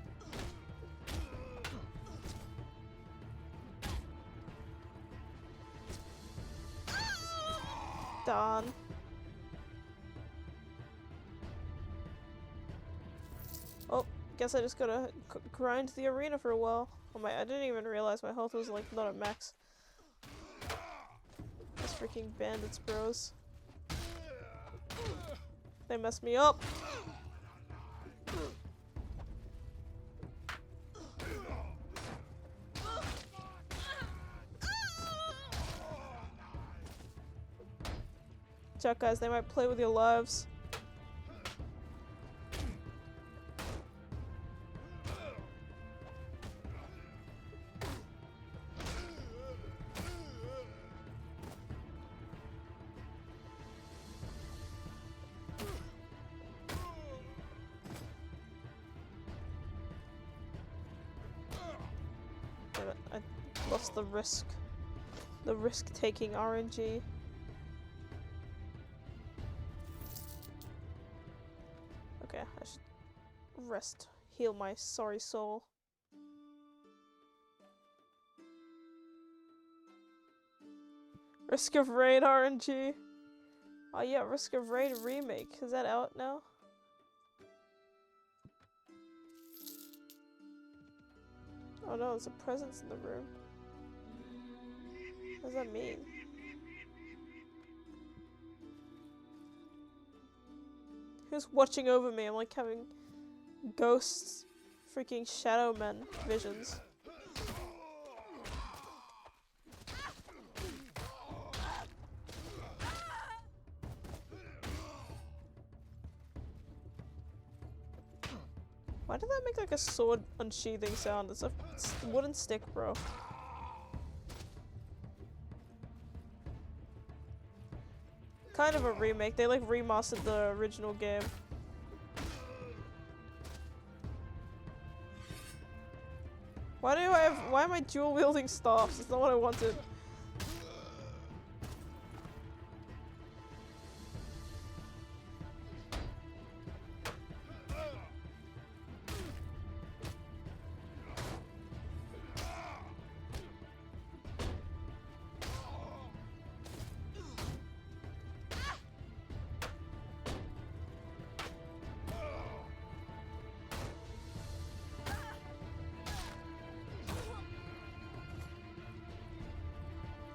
Darn. Oh, guess I just gotta grind the arena for a while. Oh my, I didn't even realize my health was like not at max. These freaking bandits, bros. They messed me up. Watch out, guys, they might play with your lives. Damn it, I lost the risk. The risk-taking RNG. Okay, I should rest. Heal my sorry soul. Risk of Raid RNG. Oh yeah, Risk of Raid remake. Is that out now? Oh no, there's a presence in the room. What does that mean? Who's watching over me? I'm like having ghosts, freaking shadow men visions. Why did that make like a sword unsheathing sound? It's a wooden stick, bro. Kind of a remake. They like remastered the original game. Why am I dual wielding staffs? It's not what I wanted.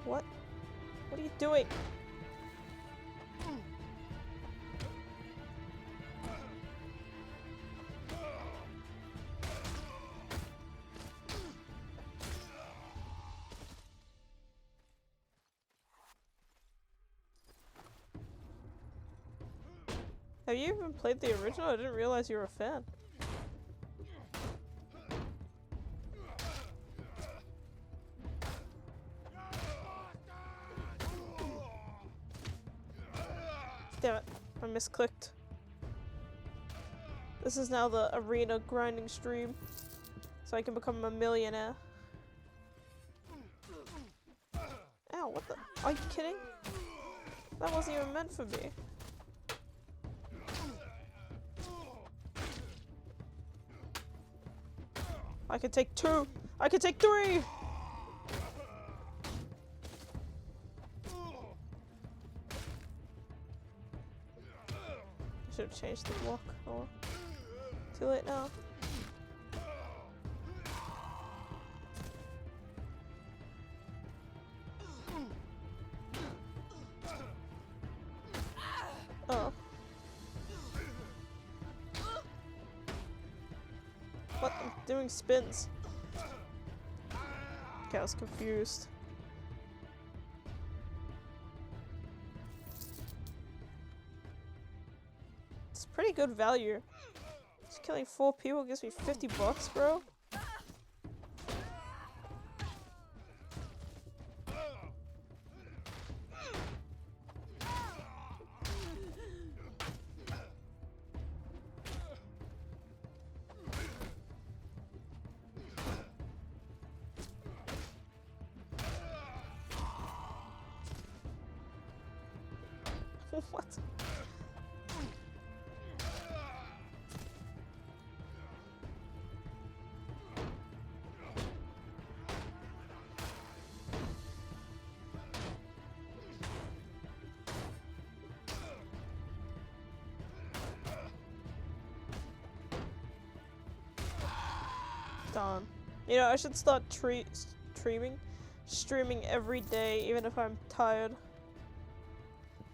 What? What are you doing? Have you even played the original? I didn't realize you were a fan. Damn it, I misclicked. This is now the arena grinding stream, so I can become a millionaire. Ow, what the? Are you kidding? That wasn't even meant for me. I can take 2. I can take 3. Should have changed the block. Oh, too late now. Oh. What? I'm doing spins. Okay, I was confused. It's pretty good value. Just killing 4 people gives me $50, bro. What? Darn. You know, I should start streaming every day, even if I'm tired.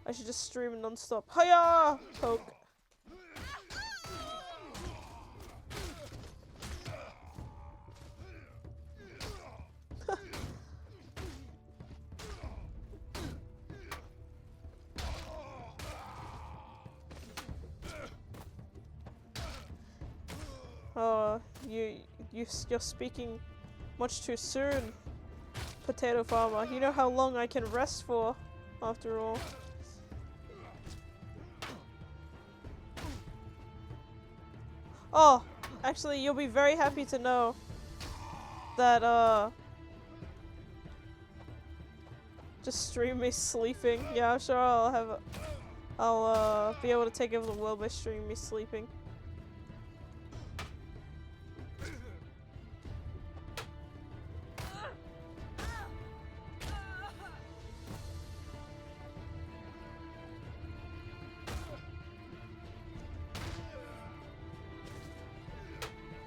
I should just stream non-stop. Hiya! Poke. Oh, you're speaking much too soon, potato farmer. You know how long I can rest for, after all. Oh, actually, you'll be very happy to know that, just stream me sleeping. Yeah, I'm sure I'll be able to take over the world by streaming me sleeping.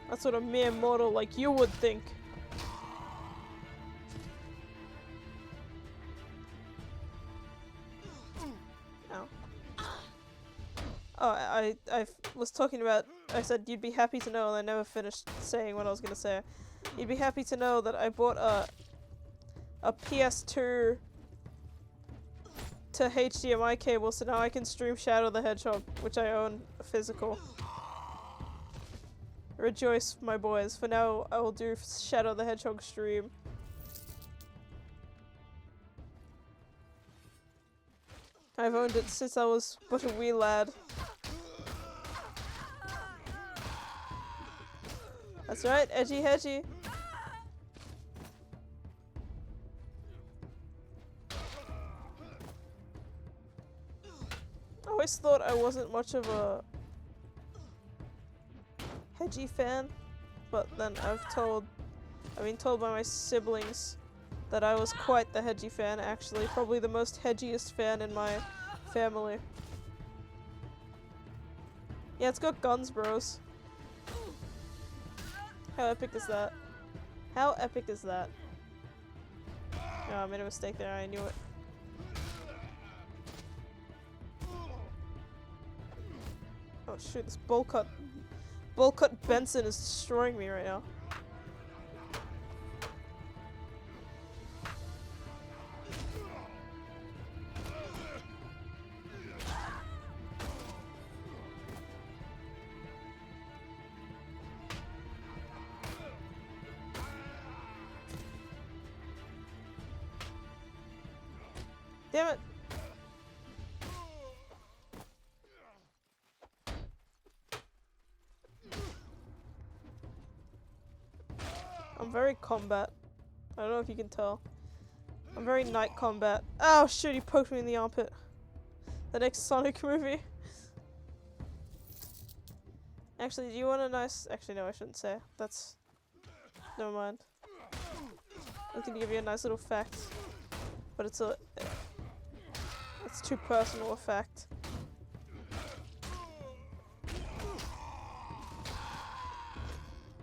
That's what a mere mortal like you would think. Ow. Oh, I was talking about, I said you'd be happy to know, and I never finished saying what I was gonna say. You'd be happy to know that I bought a PS2 to HDMI cable, so now I can stream Shadow the Hedgehog, which I own physical. Rejoice, my boys. For now, I will do Shadow the Hedgehog stream. I've owned it since I was but a wee lad. That's right, edgy hedgy. I always thought I wasn't much of a hedgy fan, but then I've been told by my siblings that I was quite the hedgy fan, actually. Probably the most hedgiest fan in my family. Yeah, it's got guns, bros. How epic is that? How epic is that? Oh, I made a mistake there, I knew it. Oh shoot, this bowl cut Benson is destroying me right now. Damn it! I'm very combat. I don't know if you can tell. I'm very night combat. Oh shoot, he poked me in the armpit. The next Sonic movie. Actually, do you want a nice... Actually, no, I shouldn't say. That's Never mind. I was gonna give you a nice little fact, but it's too personal a fact.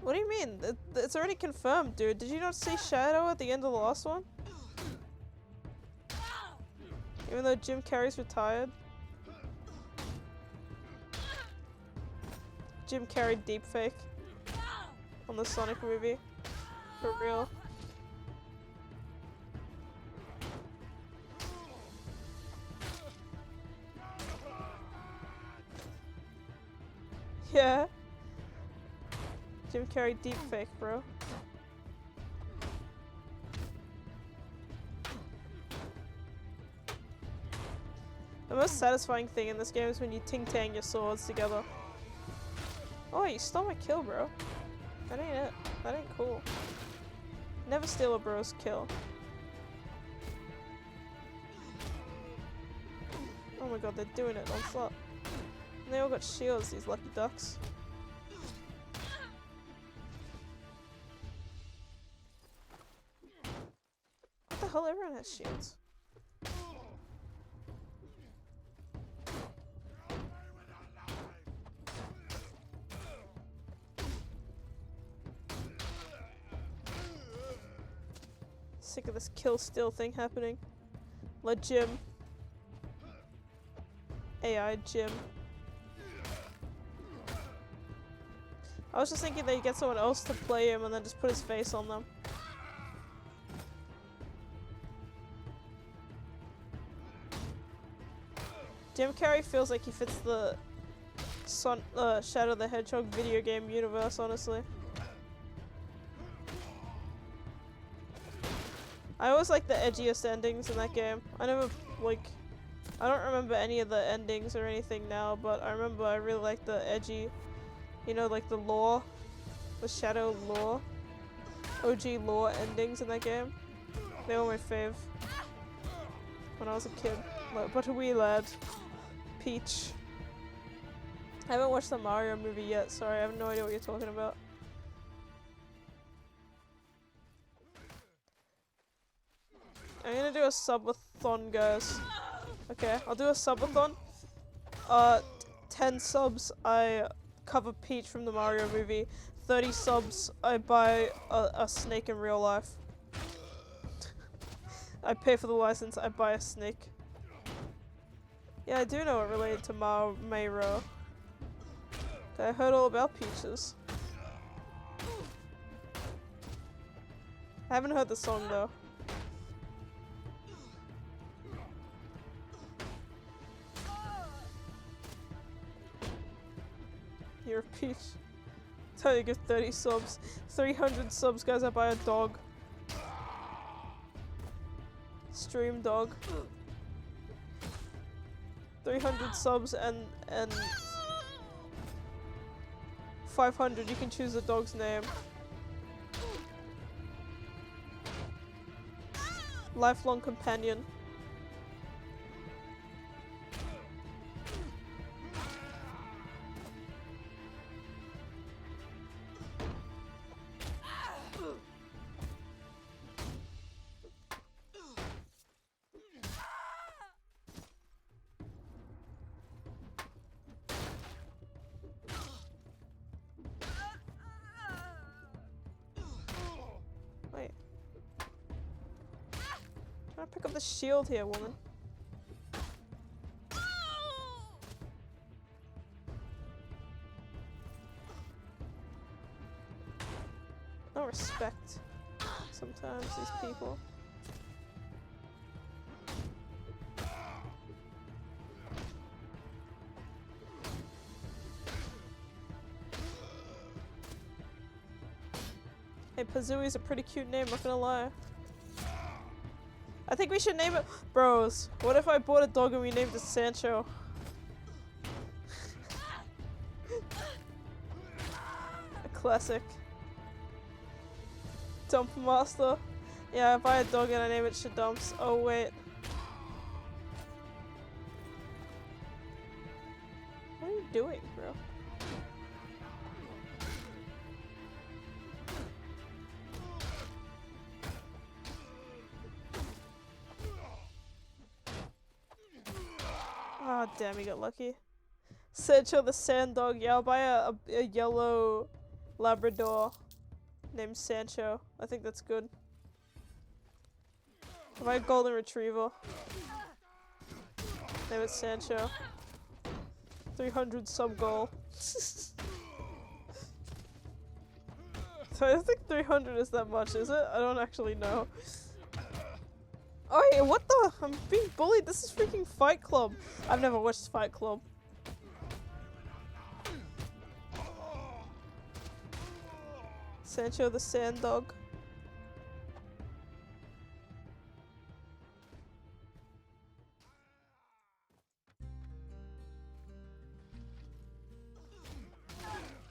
What do you mean? It's already confirmed, dude. Did you not see Shadow at the end of the last one? Even though Jim Carrey's retired. Jim Carrey deepfake on the Sonic movie. For real. Yeah. Jim Carrey deepfake, bro. The most satisfying thing in this game is when you ting-tang your swords together. Oh, you stole my kill, bro. That ain't it. That ain't cool. Never steal a bro's kill. Oh my god, they're doing it non-stop. And they all got shields, these lucky ducks. What the hell? Everyone has shields. Sick of this kill steal thing happening. Let Jim. AI Jim. I was just thinking that you get someone else to play him and then just put his face on them. Jim Carrey feels like he fits the Shadow the Hedgehog video game universe, honestly. I always like the edgiest endings in that game. I don't remember any of the endings or anything now, but I remember I really liked the edgy, you know, like the lore, the Shadow lore, OG lore endings in that game. They were my fave when I was a kid. But a wee lad. Peach. I haven't watched the Mario movie yet, sorry, I have no idea what you're talking about. I'm gonna do a subathon, guys. Okay, I'll do a subathon. 10 subs, I cover Peach from the Mario movie. 30 subs, I buy a snake in real life. I pay for the license, I buy a snake. Yeah, I do know it related to Mayro. I heard all about Peaches. I haven't heard the song though. You're a peach. Tell you, get 30 subs. 300 subs, guys, I buy a dog. Stream dog. 300 subs and 500, you can choose the dog's name. Lifelong companion. Wait. Trying to pick up the shield here, woman. No respect. Sometimes these people. Hey, Pazooie's a pretty cute name, not gonna lie. I think we should name it— Bros, what if I bought a dog and we named it Sancho? A classic. Dump Master. Yeah, I buy a dog and I name it Shadumps. Oh wait. What are you doing, bro? God damn, he got lucky. Sancho the Sand Dog. Yeah, I'll buy a yellow Labrador named Sancho. I think that's good. I'll buy a Golden Retriever. Name it Sancho. 300 sub goal. So I don't think 300 is that much, is it? I don't actually know. Oh yeah, what the? I'm being bullied. This is freaking Fight Club. I've never watched Fight Club. Sancho the Sand Dog.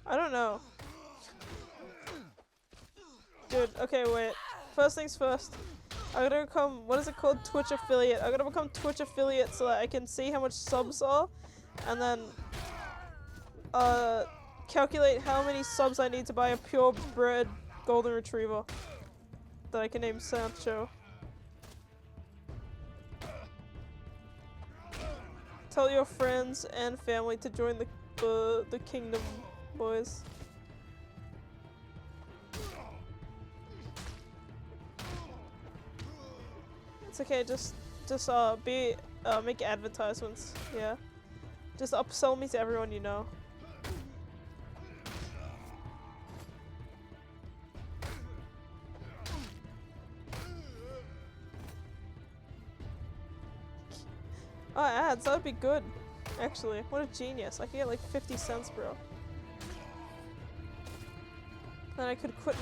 I don't know. Dude, okay, wait. First things first. I'm gonna become, what is it called? Twitch affiliate. I'm gonna become Twitch affiliate so that I can see how much subs are, and then calculate how many subs I need to buy a purebred golden retriever that I can name Sancho. Tell your friends and family to join the kingdom, boys. It's okay, just make advertisements, yeah. Just upsell me to everyone you know. Oh, ads, that would be good. Actually, what a genius. I could get like 50 cents, bro. Then I could quit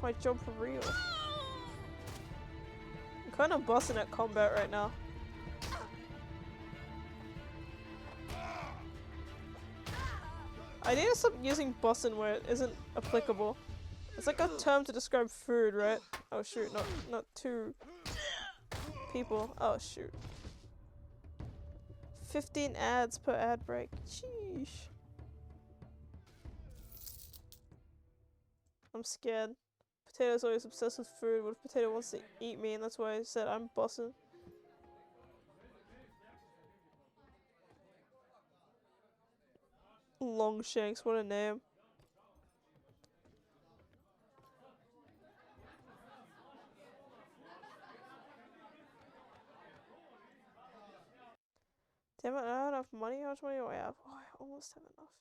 my job for real. I'm kind of busting at combat right now. I need to stop using bussin' where it isn't applicable. It's like a term to describe food, right? Oh shoot, not two people. Oh shoot. 15 ads per ad break. Sheesh. I'm scared. Potato's always obsessed with food. What if Potato wants to eat me, and that's why I said I'm bussin'? Longshanks, what a name. Damn it, I don't have enough money? How much money do I have? Oh, I almost have enough.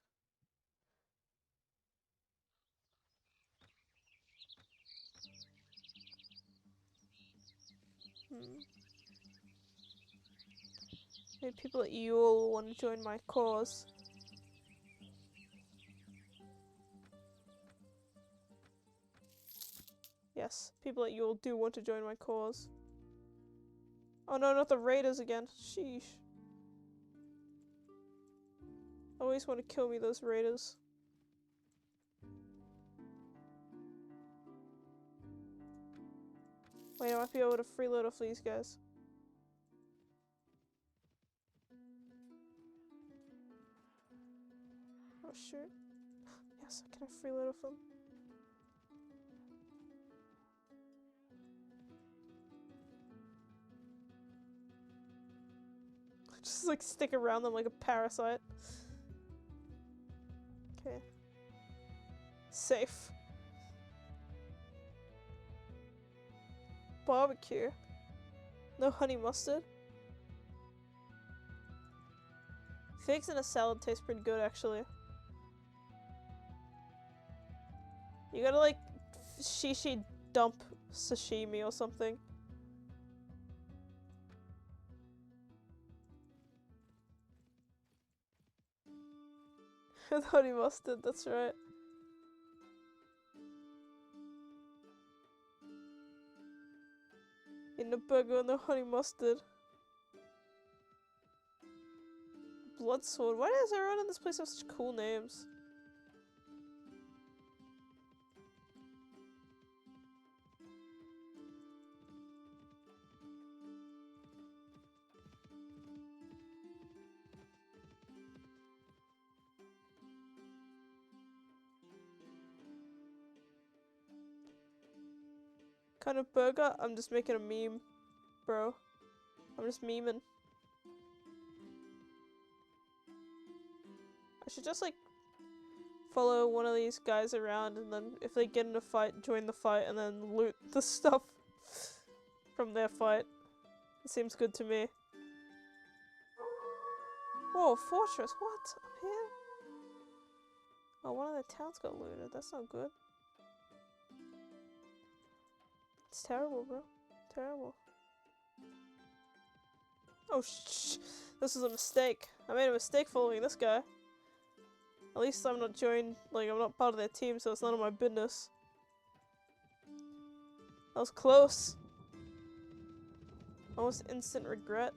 Maybe people at Yule want to join my cause. Yes, people at Yule do want to join my cause. Oh no, not the raiders again. Sheesh. Always want to kill me, those raiders. Wait, I might be able to freeload off these guys. Oh shoot. Yes, can I freeload off them? Just like stick around them like a parasite. Okay. Safe. Barbecue. No honey mustard. Figs in a salad taste pretty good, actually. You gotta like shishi dump sashimi or something. With honey mustard, that's right. In the burger and the honey mustard. Blood sword. Why does everyone in this place have such cool names? Kind of burger? I'm just making a meme, bro. I'm just memeing. I should just like follow one of these guys around and then if they get in a fight, join the fight and then loot the stuff from their fight. It seems good to me. Whoa, fortress, what? Up here? Oh, one of the towns got looted. That's not good. It's terrible, bro. Terrible. Oh, this was a mistake. I made a mistake following this guy. At least I'm not joined, like, I'm not part of their team, so it's none of my business. That was close. Almost instant regret.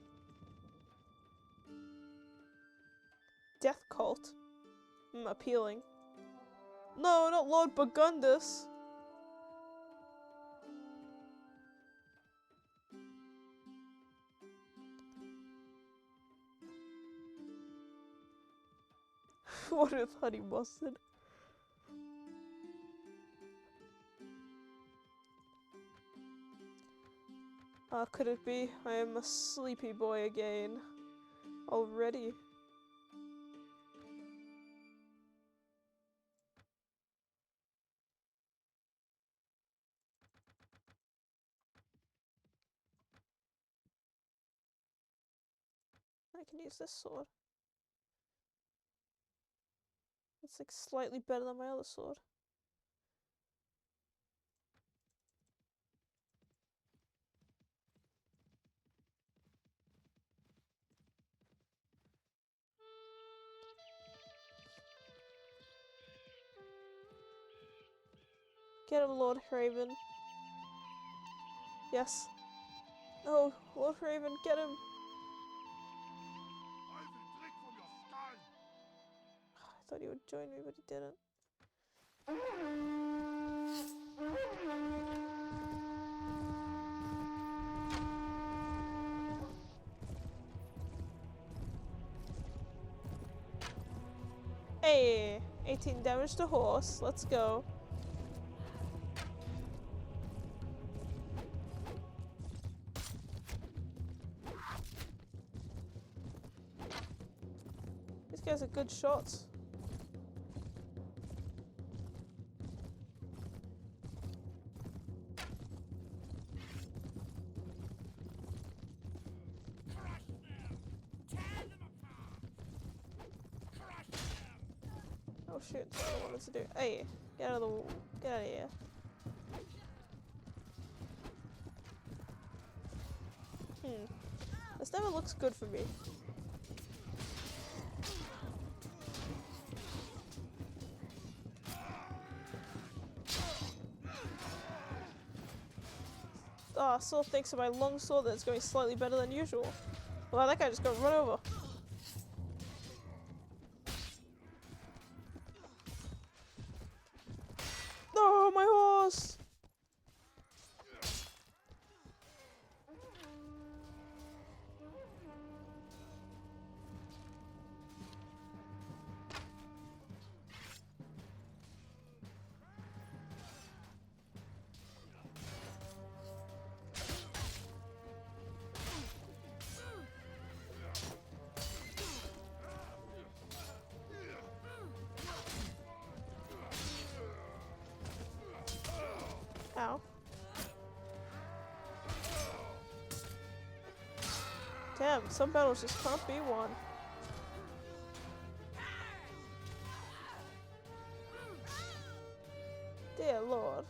Death cult. Appealing. No, not Lord Burgundus. What with honey mustard? Could it be? I am a sleepy boy again. Already. I can use this sword. It's like slightly better than my other sword. Get him, Lord Raven. Yes. Oh, Lord Raven, get him. I thought he would join me, but he didn't. Hey, 18 damage to horse. Let's go. These guys are good shots. Oh shit, that's what I wanted to do. Hey, get out of here. This never looks good for me. Ah, Saul thinks of my long sword that's going slightly better than usual. Wow, that guy just got run over. No, my horse! Ow. Damn, some battles just can't be won. Dear Lord.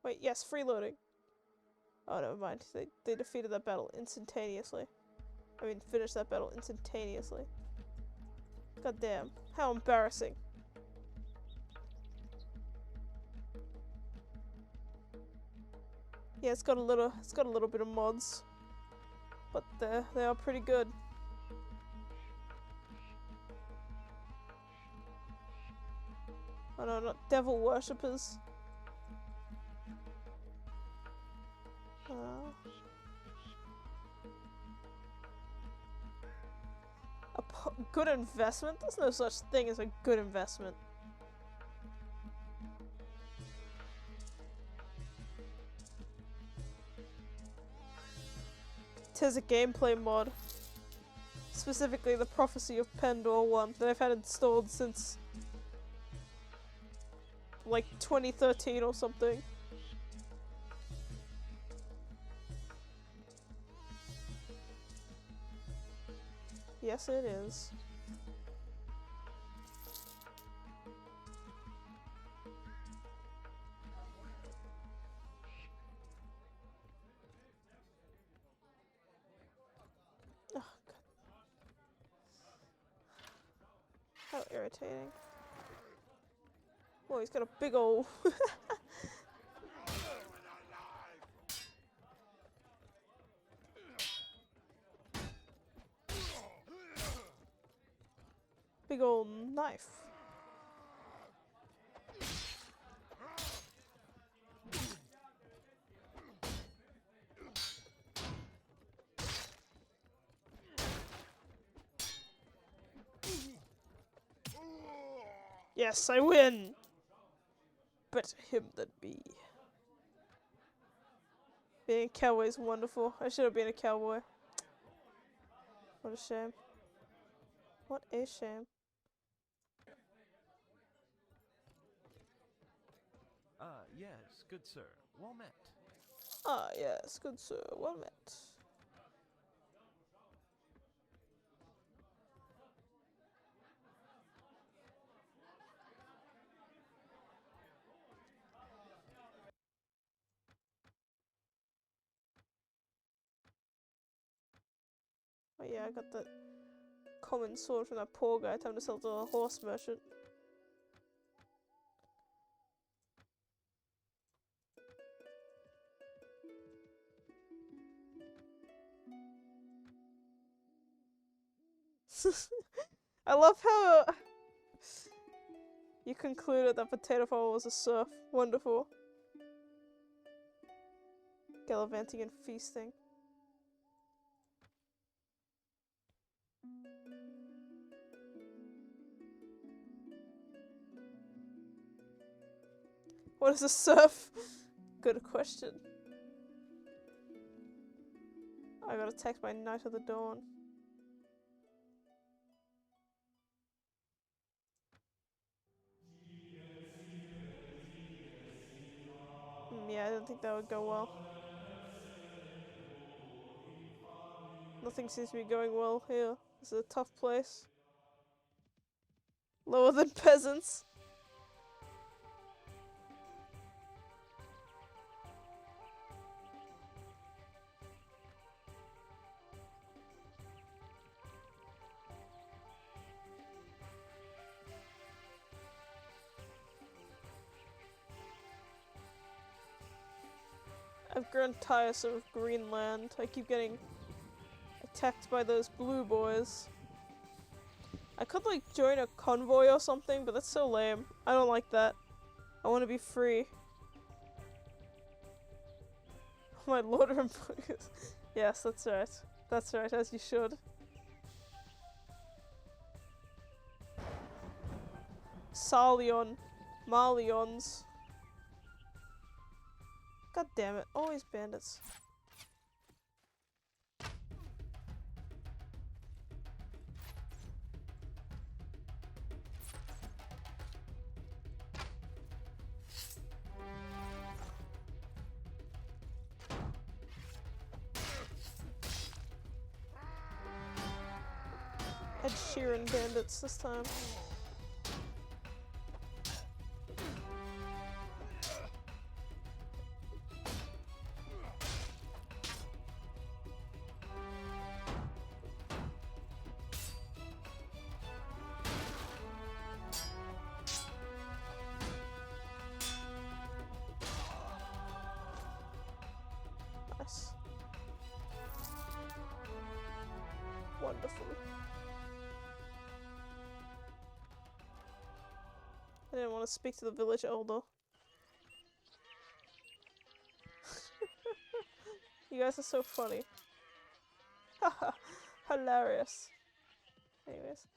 Wait, yes, freeloading. Oh, never mind. They defeated that battle instantaneously. I mean, finished that battle instantaneously. God damn. How embarrassing. Yeah, it's got a little bit of mods. But they are pretty good. Oh no, not devil worshippers. Good investment? There's no such thing as a good investment. 'tis a gameplay mod. Specifically the Prophecy of Pendor one that I've had installed since like 2013 or something. Yes, it is. Oh, God. How irritating. Oh, he's got a big ol' big ol' knife. Yes, I win! Better him than me. Being a cowboy is wonderful. I should have been a cowboy. What a shame. What a shame. Yes, good sir. Well met. Ah, yes, good sir. Well met. Oh yeah, I got that common sword from that poor guy telling to sell to a horse merchant. I love how you concluded that Potato Farmer was a serf. Wonderful. Gallivanting and feasting. What is a serf? Good question. I got attacked by Knight of the Dawn. Yeah, I didn't think that would go well. Nothing seems to be going well here. This is a tough place. Lower than peasants. I've grown tiresome of Greenland. I keep getting attacked by those blue boys. I could like join a convoy or something, but that's so lame. I don't like that. I want to be free. My lord and yes, that's right. That's right, as you should. Salion. Malions. God damn it, always bandits. Ed Sheeran bandits this time. Nice. Wonderful. I didn't want to speak to the village elder. You guys are so funny. Haha, hilarious. Anyways.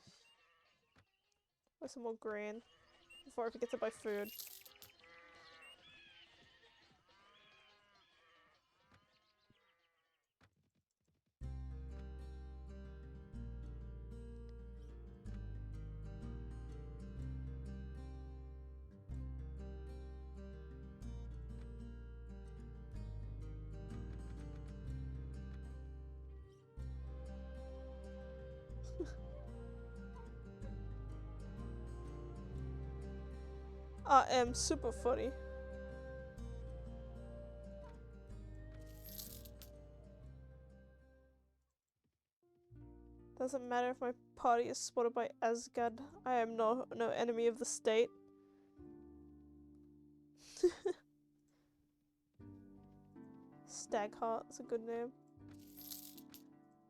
Buy some more grain before I forget to buy food. I am super funny. Doesn't matter if my party is spotted by Asgard. I am no enemy of the state. Stagheart is a good name.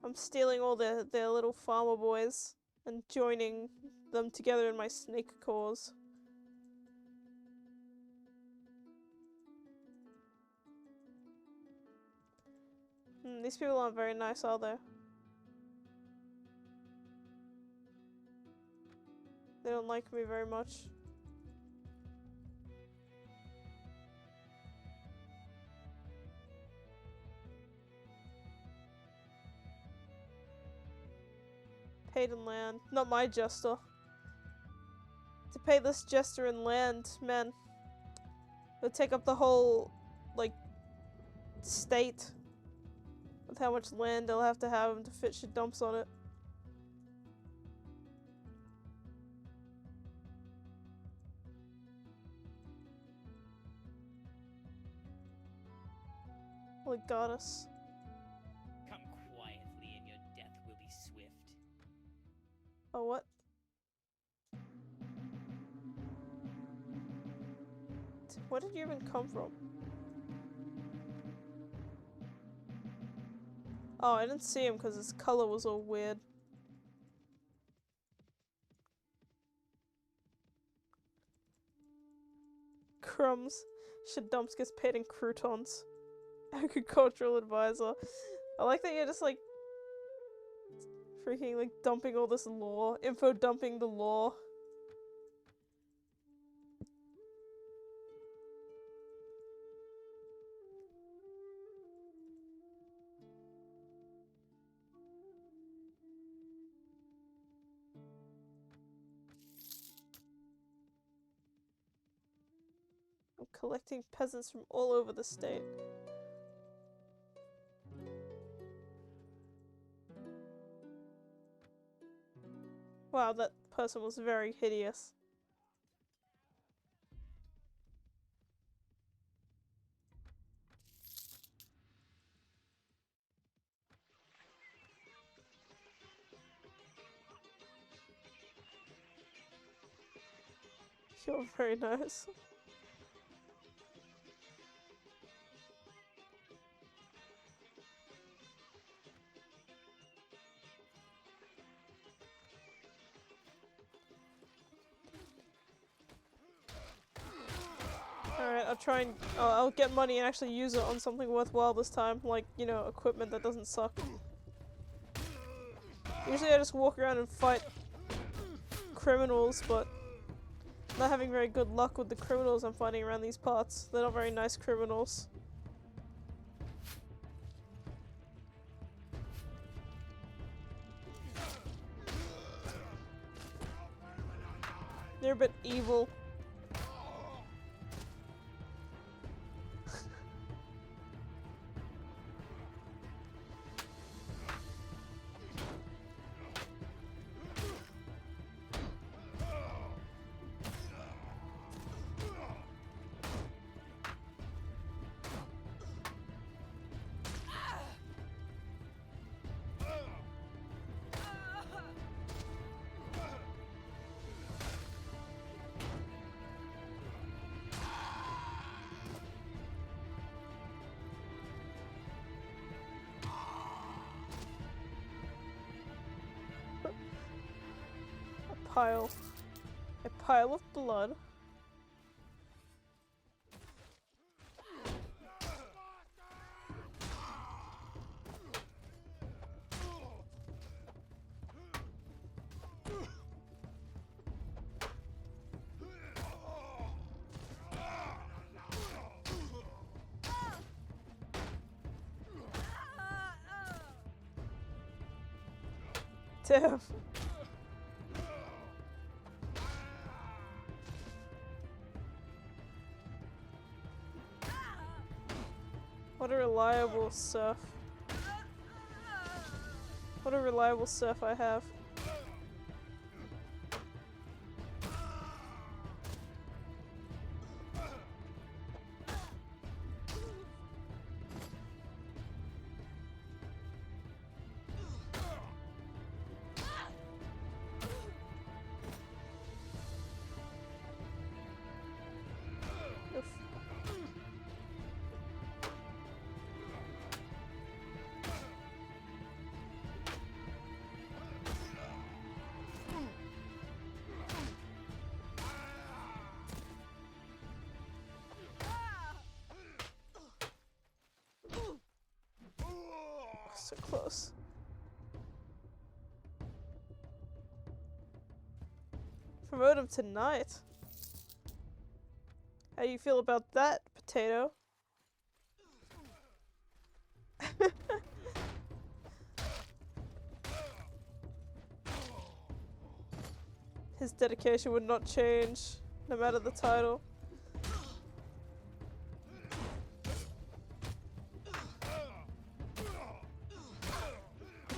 I'm stealing all their little farmer boys and joining them together in my snake cause. These people aren't very nice, are they? They don't like me very much. Paid in land. Not my jester. To pay this jester in land, man. They'll take up the whole, like, state. With how much land they'll have to fit shit dumps on it. Holy goddess. Come quietly and your death will be swift. Oh, what? Where did you even come from? Oh, I didn't see him because his color was all weird. Crumbs. Shit dumps gets paid in croutons. Agricultural advisor. I like that you're just like freaking like dumping all this lore. Info dumping the lore. I'm collecting peasants from all over the state. Wow, that person was very hideous. You're very nice. Alright, I'll try and I'll get money and actually use it on something worthwhile this time, like, you know, equipment that doesn't suck. Usually I just walk around and fight criminals, but I'm not having very good luck with the criminals I'm fighting around these parts. They're not very nice criminals. They're a bit evil. A pile of blood. Damn. What a reliable surf. What a reliable surf I have. So close. Promote him tonight. How do you feel about that, potato? His dedication would not change, no matter the title.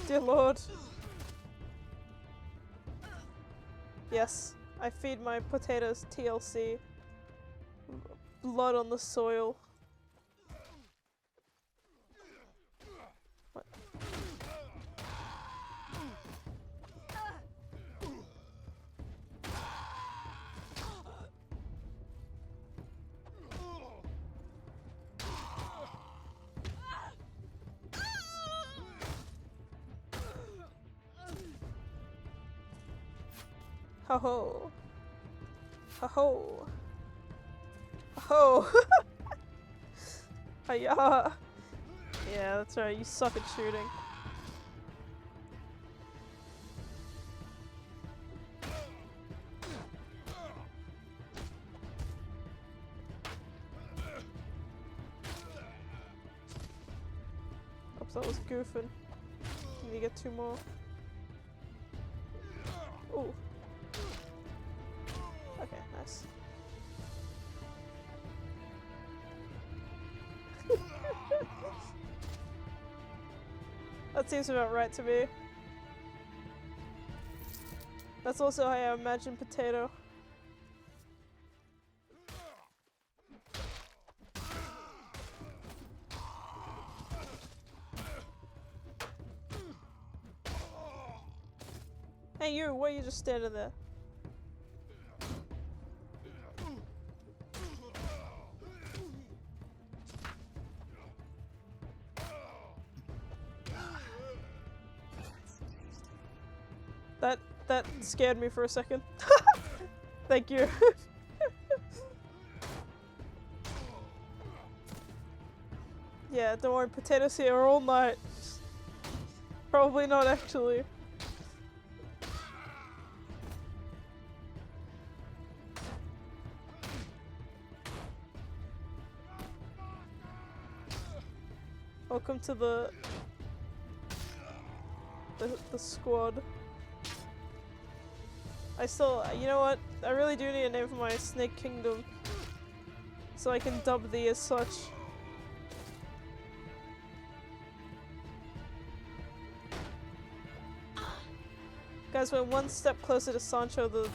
Dear Lord. Yes, I feed my potatoes TLC. Blood on the soil. What? Ho ho. Ho ho. Ho ho. Hiya. Yeah, that's right, you suck at shooting. Oops, that was goofing. Need to get 2 more. Ooh. Okay, nice. That seems about right to me. That's also how I imagine potato. Hey you, why are you just standing there? That scared me for a second. Thank you. Yeah, don't worry, potatoes here all night. Probably not actually. Welcome to the squad. I still, you know what? I really do need a name for my Snake Kingdom, so I can dub thee as such. Guys, we're one step closer to Sancho the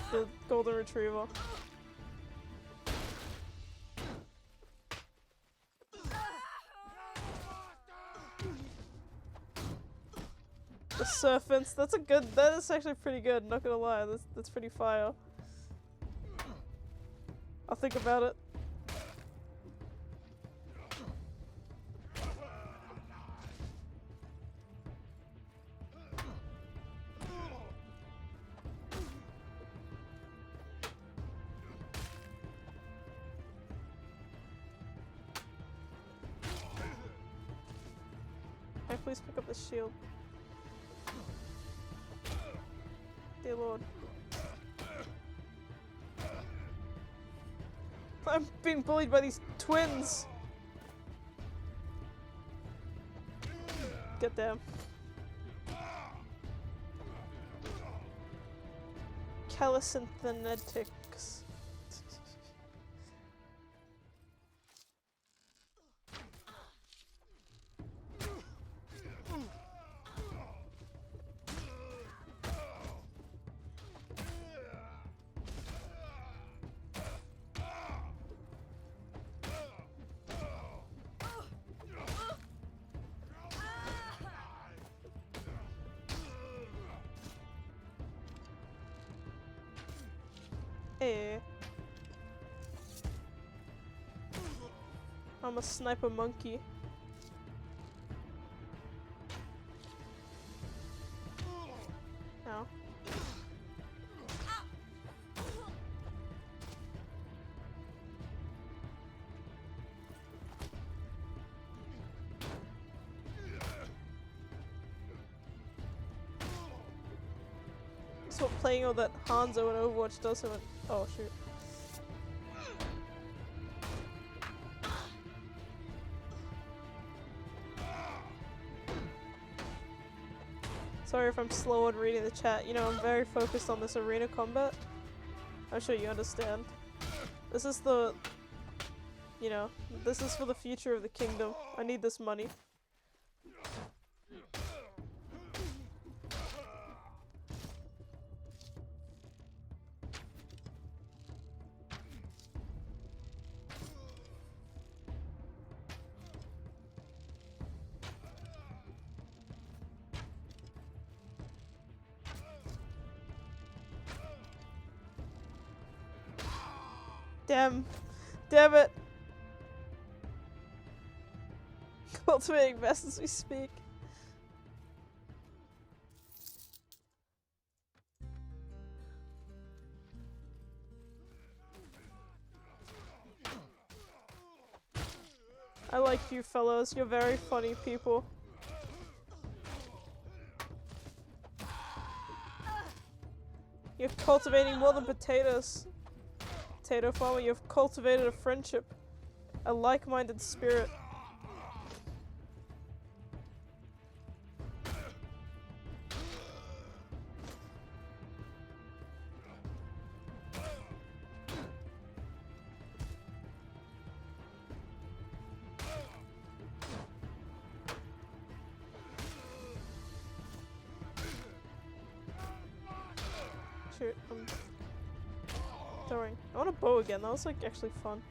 Golden Retriever. The Serpents, that is actually pretty good, not gonna lie, that's pretty fire. I'll think about it. Can I please pick up the shield? Dear Lord. I'm being bullied by these twins! Get them. Calisthenics. I'm a sniper monkey. Ow. That's what playing all that Hanzo in Overwatch does to it. Oh shoot. Sorry if I'm slow on reading the chat. You know, I'm very focused on this arena combat. I'm sure you understand. This is the... You know, this is for the future of the kingdom. I need this money. Damn. Damn it. Cultivating best as we speak. I like you fellows. You're very funny people. You're cultivating more than potatoes. Potato farmer, you've cultivated a friendship. A like-minded spirit. Shoot, I'm throwing. I want a bow again, that was like actually fun.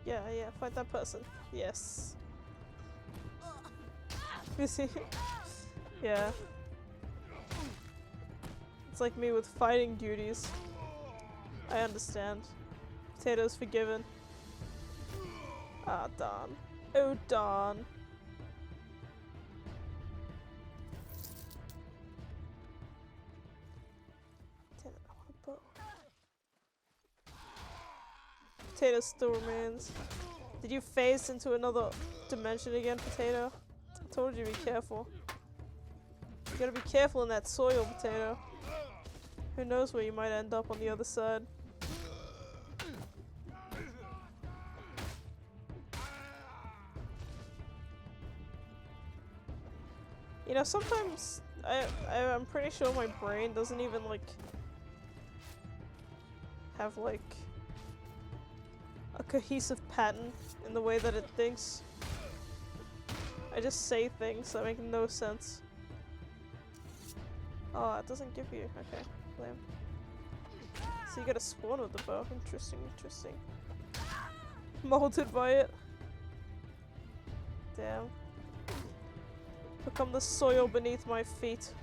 Yeah, fight that person. Yes. You see? Yeah. It's like me with fighting duties. I understand. Potatoes forgiven. Ah, darn. Oh, darn. Damn it, I want a bow. Potato still remains. Did you phase into another dimension again, Potato? I told you to be careful. You gotta be careful in that soil, Potato. Who knows where you might end up on the other side. You know, sometimes I'm pretty sure my brain doesn't even like have like a cohesive pattern in the way that it thinks. I just say things that make no sense. Oh, it doesn't give you. Okay, lame. So you gotta spawn with the bow. Interesting, interesting. Molded by it. Damn. Become the soil beneath my feet.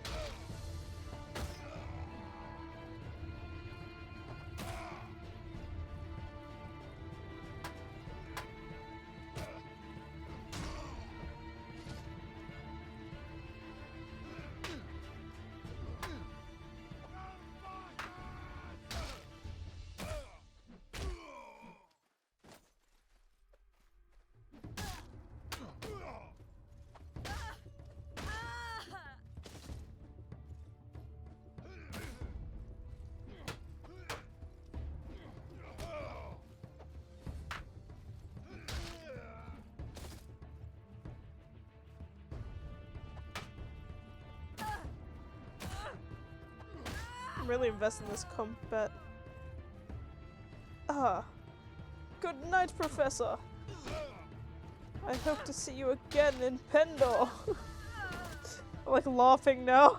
Really invest in this combat. Ah. Good night, Professor. I hope to see you again in Pendor. I'm like laughing now.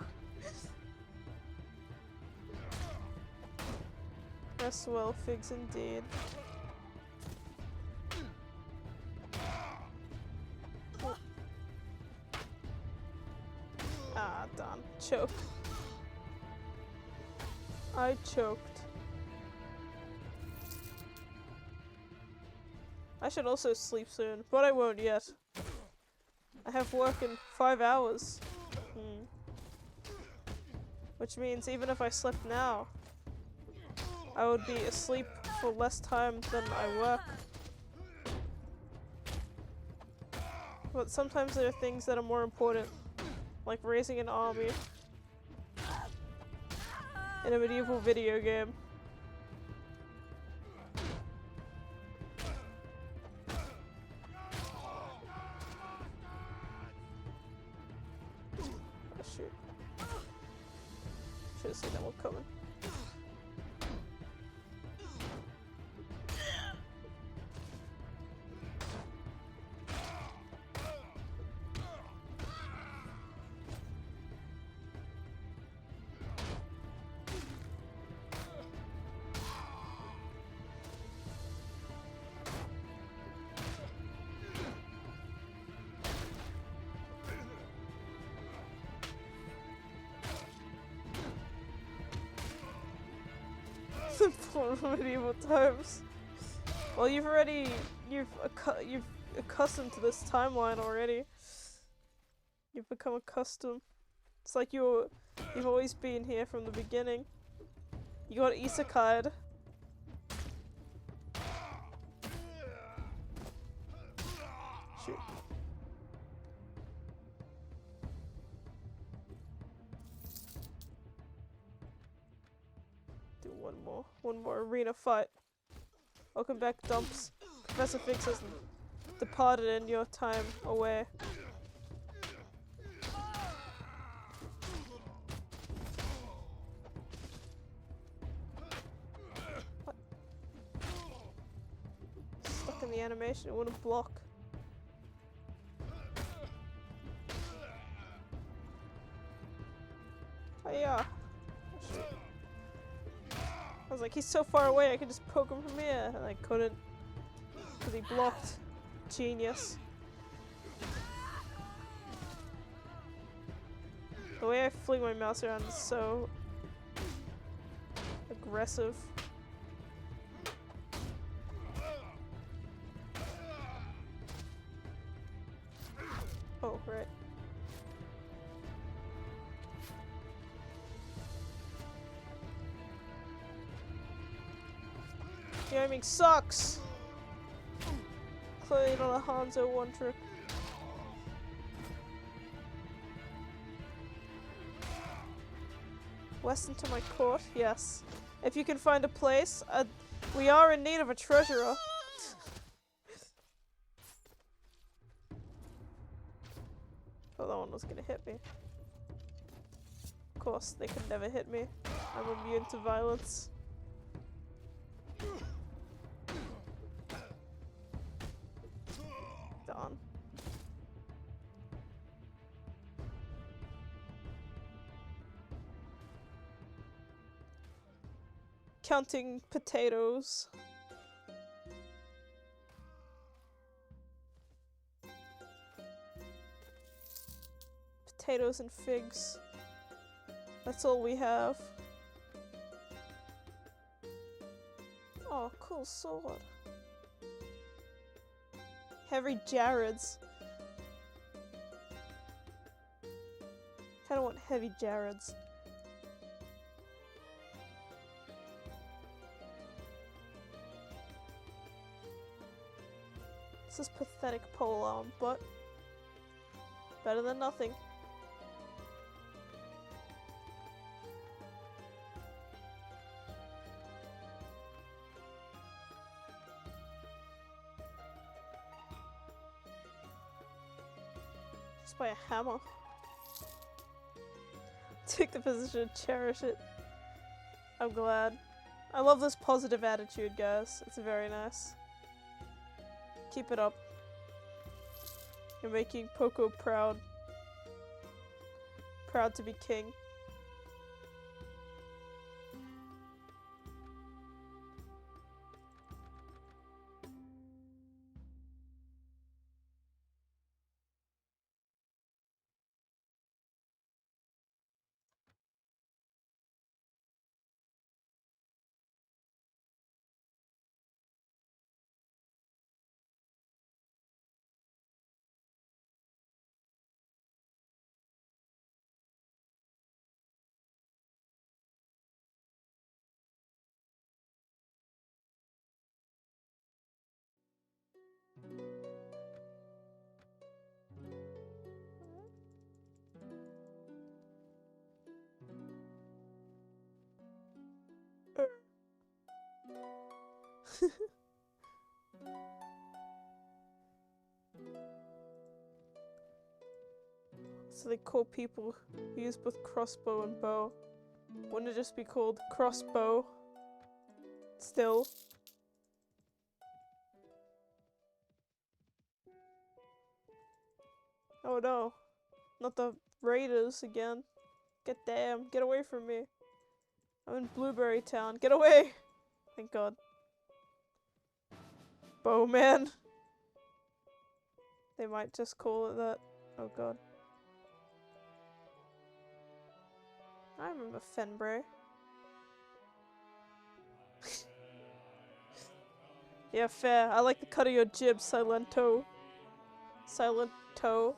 Rest well, figs indeed. Oh. Ah, done. Choked. I choked. I should also sleep soon, but I won't yet. I have work in 5 hours. Which means even if I slept now, I would be asleep for less time than I work. But sometimes there are things that are more important, like raising an army in a medieval video game. Oh shoot. Should've seen that one coming. Medieval times. Well, you've accustomed to this timeline already. You've become accustomed. It's like you've always been here from the beginning. You got isekai'd. Shoot. Do one more arena fight. Welcome back, Dumps. Professor Fix has departed in your time away. What? Stuck in the animation, it wouldn't block. Oh yeah. Oh, shoot. I was like, he's so far away, I could just poke him from here, and I couldn't, because he blocked. Genius. The way I fling my mouse around is so aggressive. Oh, right. The aiming sucks! Clearly not a Hanzo one trick. West into my court? Yes. If you can find a place, we are in need of a treasurer. Oh, that one was gonna hit me. Of course, they could never hit me. I'm immune to violence. Darn. Counting potatoes. Potatoes and figs. That's all we have. Oh, cool sword. Heavy Jareds. Kinda want heavy Jareds. This is pathetic polearm, but better than nothing. Just by a hammer. Take the position and cherish it. I'm glad. I love this positive attitude, guys. It's very nice. Keep it up. You're making Poco proud. Proud to be king. So they call people who use both crossbow and bow. Wouldn't it just be called crossbow? Still. Oh no. Not the raiders again. Get damn. Get away from me. I'm in Blueberry Town. Get away! Thank God. Bowman. They might just call it that. Oh God. I remember Fenbray. Yeah, fair. I like the cut of your jib, Silento. Silento.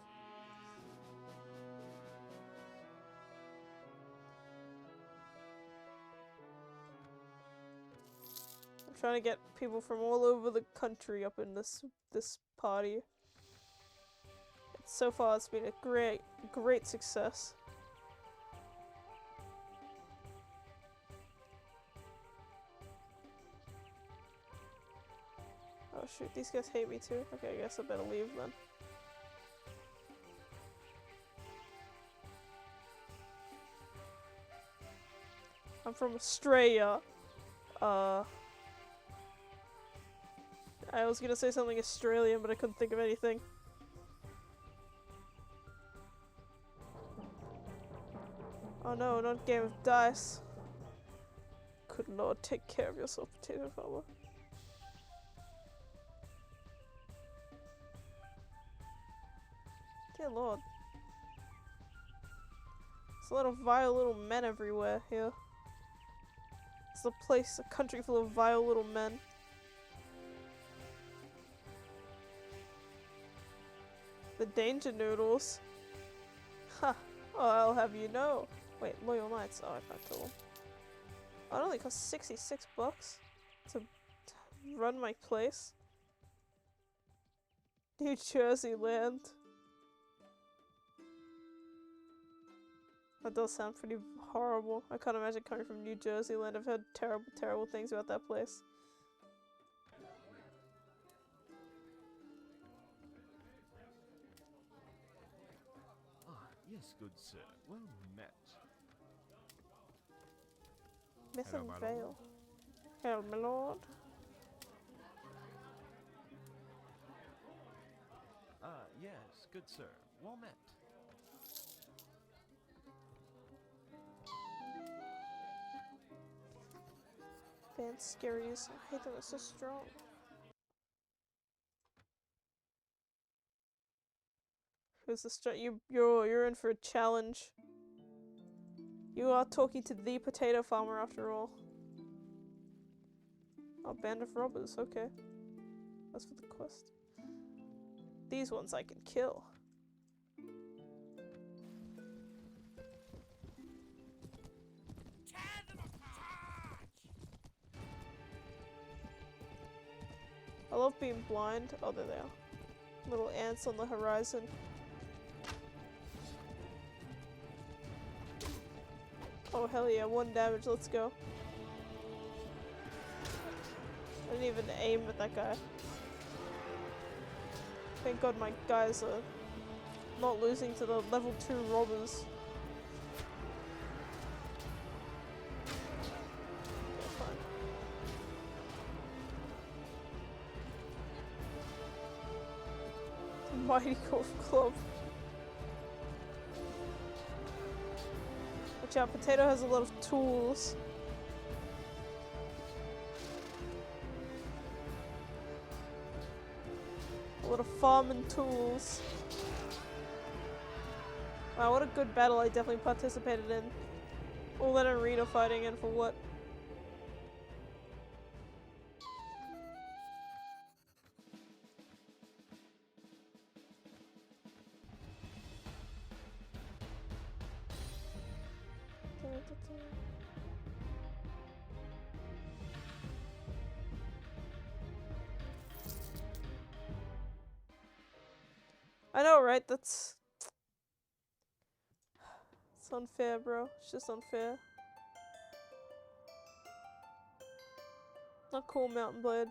I'm trying to get people from all over the country up in this party. So far it's been a great success. Oh shoot, these guys hate me too. Okay, I guess I better leave then. I'm from Australia. I was gonna say something Australian, but I couldn't think of anything. Oh no, not game of dice. Good lord, take care of yourself, potato farmer. Dear lord. There's a lot of vile little men everywhere here. It's a place, a country full of vile little men. The danger noodles. Ha! Oh, I'll have you know. Wait, Loyal Knights. Oh, I can't kill them. Oh, it only costs 66 bucks to run my place. New Jersey land. That does sound pretty horrible. I can't imagine coming from New Jersey land. I've heard terrible, terrible things about that place. Ah, yes, good sir. Well met. Myth Hello, and my Vale. lord. Hello, my lord. Ah, yes, good sir. Well met. Advanced scaries. I hate them, they're so strong. Who's the you're in for a challenge. You are talking to the potato farmer after all. Oh, band of robbers, okay. That's for the quest. These ones I can kill. I love being blind. Oh, there they are. Little ants on the horizon. Oh, hell yeah, 1 damage, let's go. I didn't even aim at that guy. Thank God my guys are not losing to the level 2 robbers. Okay, fine. mighty golf club. Watch out, Potato has a lot of tools. A lot of farming tools. Wow, what a good battle I definitely participated in. All that arena fighting and for what? I know, right? That's... It's unfair, bro. It's just unfair. Not cool, Mountain Blade.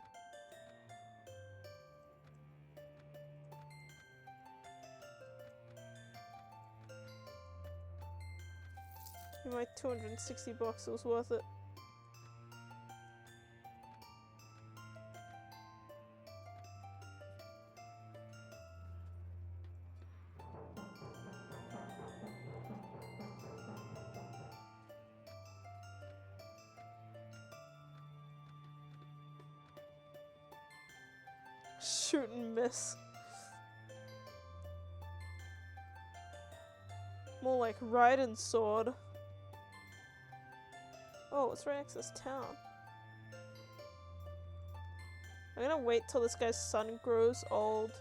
My 260 bucks, it was worth it. Shoot and miss. More like ride and sword. Oh, it's right next to this town. I'm gonna wait till this guy's son grows old.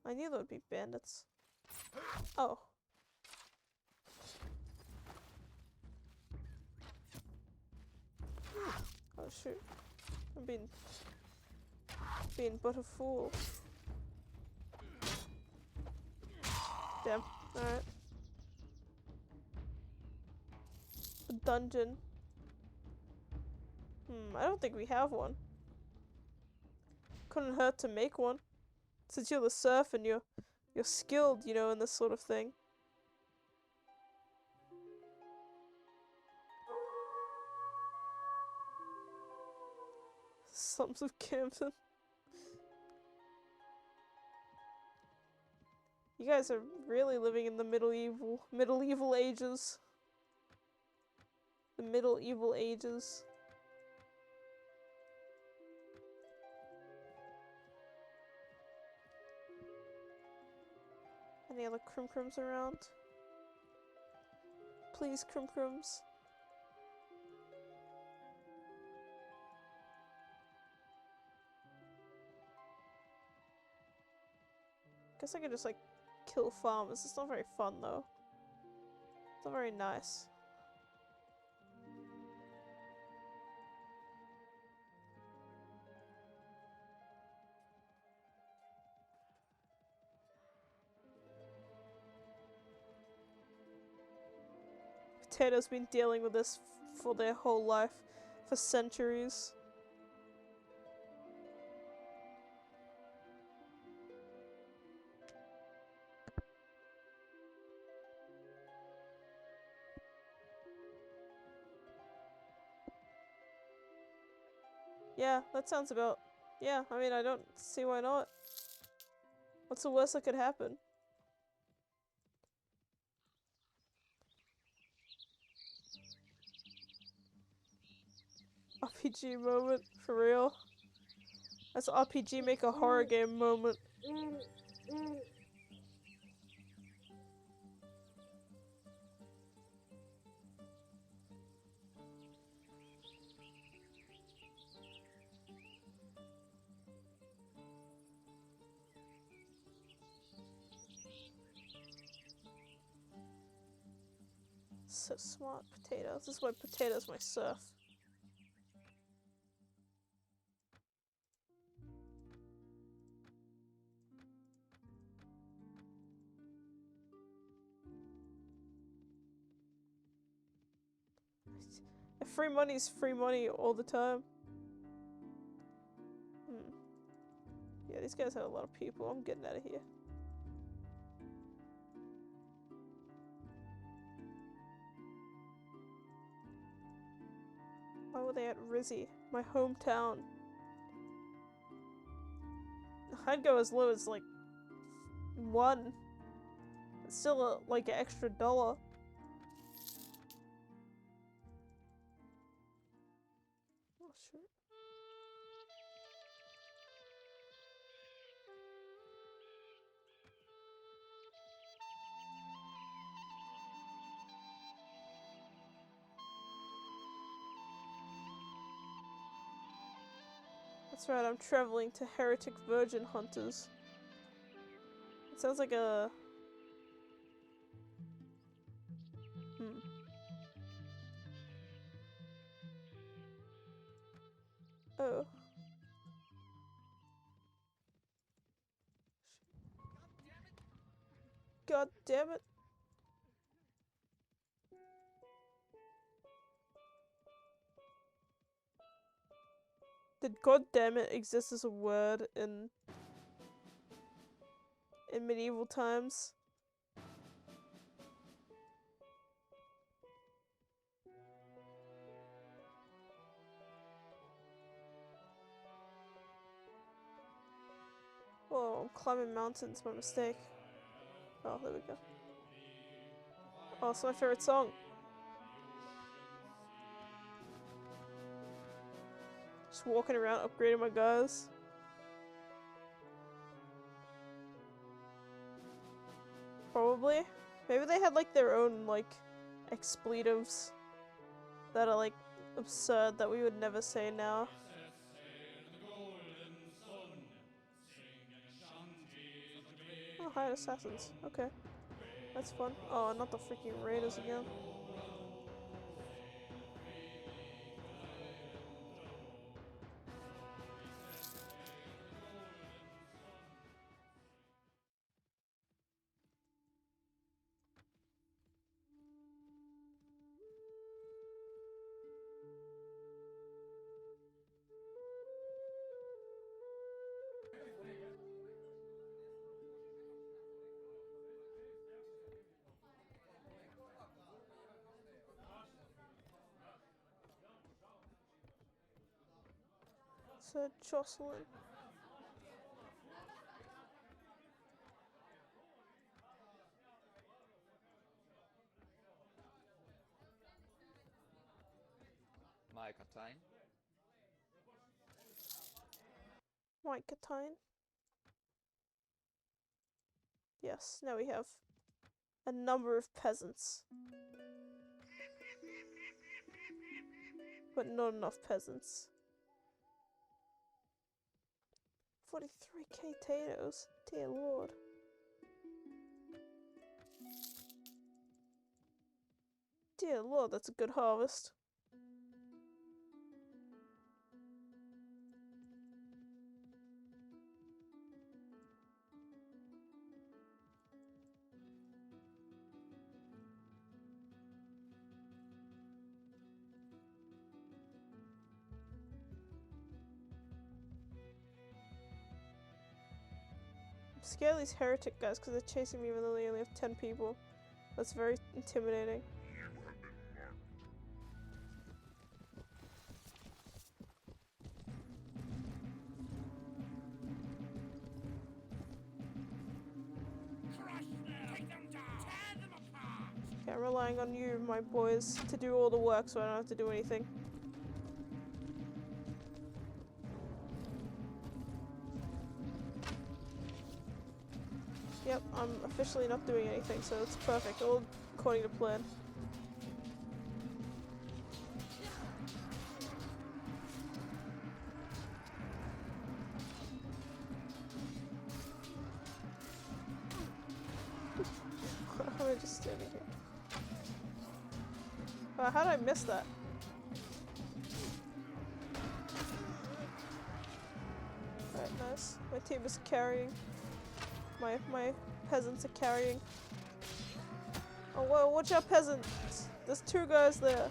I knew there would be bandits. Oh. Oh shoot. I'm being but a fool. Damn. Alright. A dungeon. I don't think we have one. Couldn't hurt to make one. Since you're the serf and you're skilled, you know, in this sort of thing. Slums of Camden. You guys are really living in the medieval ages. The medieval ages. Any other Crimcrums around? Please, Crimcrums. Guess I could just like kill farmers. It's not very fun though. It's not very nice. Potato's been dealing with this for their whole life, for centuries. Yeah, that sounds about... Yeah, I mean, I don't see why not. What's the worst that could happen? RPG moment, for real. That's RPG make a horror game moment. So smart, Potato. This is why Potato's my serf. Free money's free money all the time. Yeah, these guys have a lot of people. I'm getting out of here. Why were they at Rizzy? My hometown. Ugh, I'd go as low as like 1. It's still like an extra $1. Oh shit. That's right, I'm traveling to heretic virgin hunters. It sounds like a... Oh. God damn it. Did God damn it exist as a word in medieval times? Whoa, I'm climbing mountains by mistake. Oh, there we go. Oh, it's my favorite song. Just walking around upgrading my guys. Probably. Maybe they had like their own like expletives that are like absurd that we would never say now. Oh, hi, assassins. Okay. That's fun. Oh, not the freaking raiders again. Sir Jocelyn. White Catine. Yes, now we have a number of peasants. But not enough peasants. 43k potatoes, dear lord. Dear lord, that's a good harvest. I'm scared of these heretic guys because they're chasing me even though they only have 10 people. That's very intimidating. Okay, I'm relying on you, my boys, to do all the work so I don't have to do anything. Yep, I'm officially not doing anything, so it's perfect. All according to plan. I'm just standing here. How did I miss that? Alright, nice. My team is carrying. My peasants are carrying. Oh, whoa, watch out, peasants! There's 2 guys there.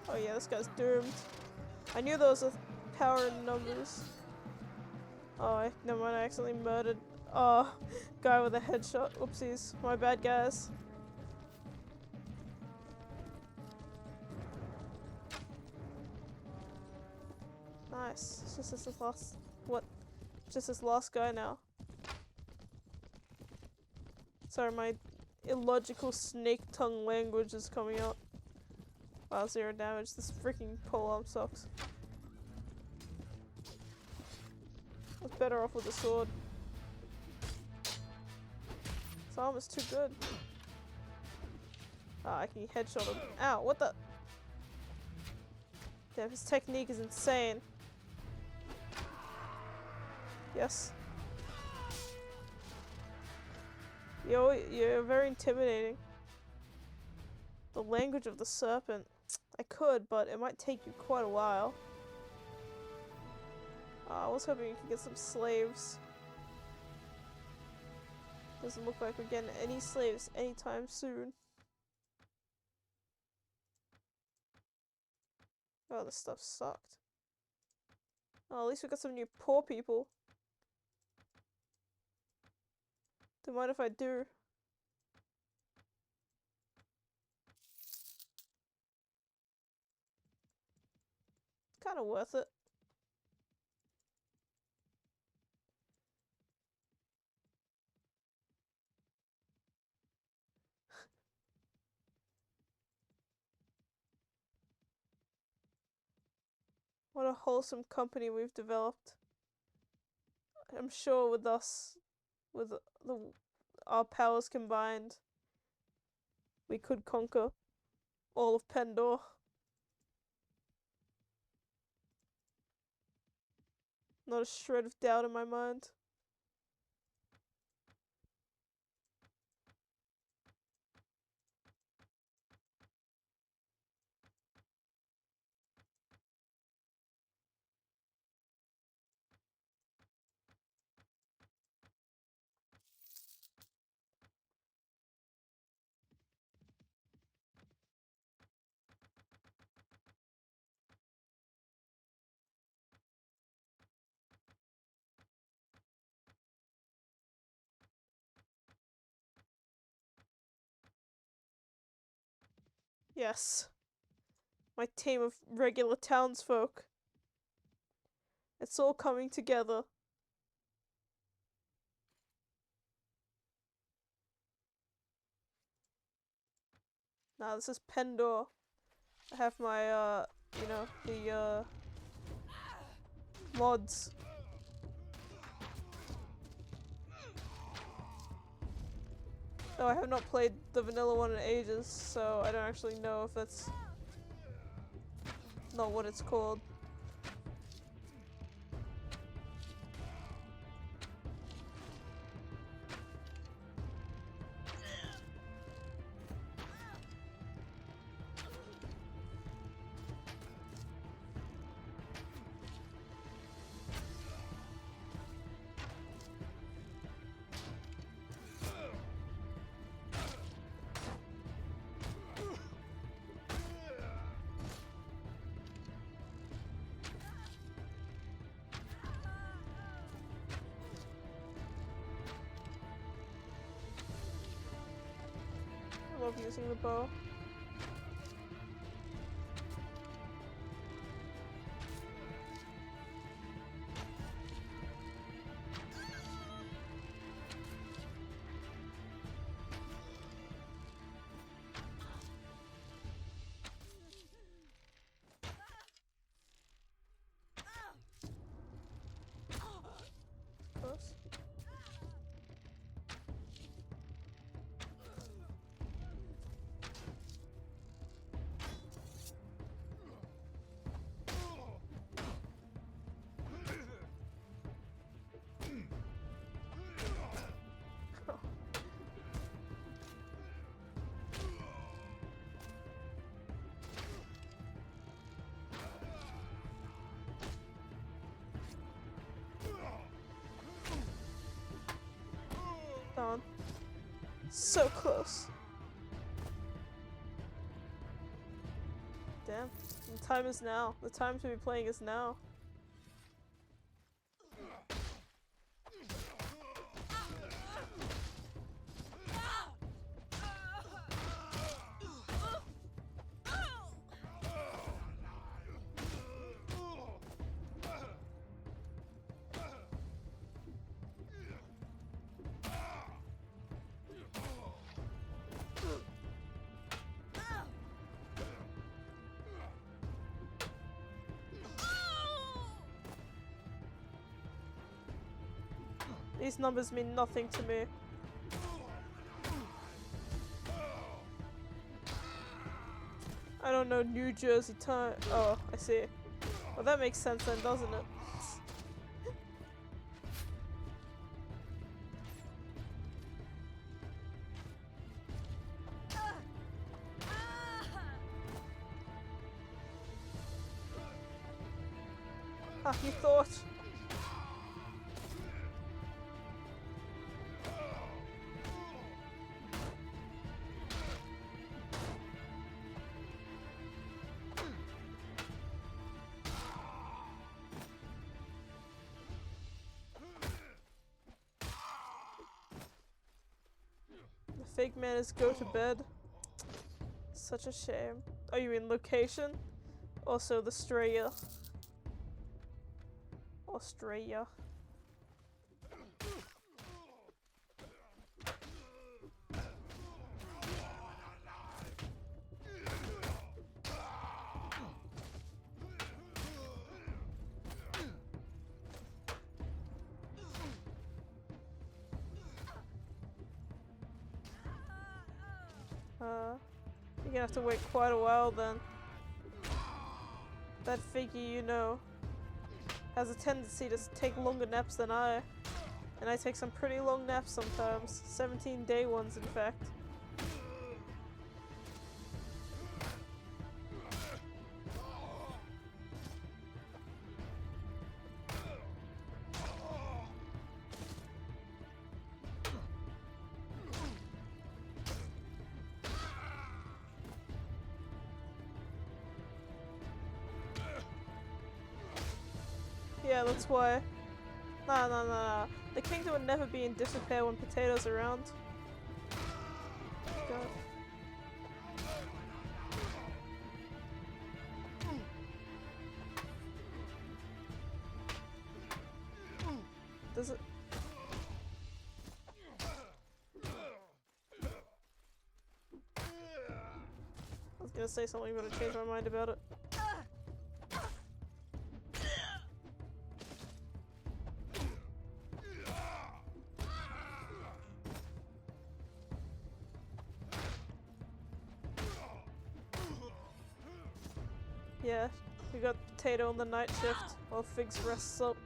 Oh yeah, this guy's doomed. I knew there was a power in numbers. Oh, never mind, I accidentally murdered guy with a headshot. Oopsies, my bad guys. Nice. It's just this last... What? Just this last guy now. Sorry, my illogical snake tongue language is coming out. Wow, 0 damage. This freaking polearm sucks. I was better off with a sword. This arm is too good. Ah, I can headshot him. Ow, what the? Damn, his technique is insane. Yes. You're very intimidating. The language of the serpent. I could, but it might take you quite a while. I was hoping you could get some slaves. Doesn't look like we're getting any slaves anytime soon. Oh, this stuff sucked. Oh, at least we got some new poor people. Don't mind if I do. Kinda worth it. What a wholesome company we've developed. I'm sure with us, with our powers combined, we could conquer all of Pendor. Not a shred of doubt in my mind. Yes. My team of regular townsfolk. It's all coming together. Now this is Pendor. I have my, you know, the, mods. Though I have not played the vanilla one in ages, so I don't actually know if that's not what it's called. I love using the bow. Close. Darn. So close. Damn. The time is now. The time to be playing is now. These numbers mean nothing to me. I don't know New Jersey time. Oh, I see. Well, that makes sense then, doesn't it? Ah, you thought. The fake man is go to bed. Such a shame. Oh, you mean location? Also the Straya. Australia. You're gonna have to wait quite a while then. That figure, you know, has a tendency to take longer naps than I. And I take some pretty long naps sometimes. 17-day ones, in fact. Yeah, that's why. Nah. The kingdom would never be in disrepair when Potato's around. God. Does it? I was gonna say something, but I changed my mind about it. Yeah, we got Potato on the night shift while Figs rests up.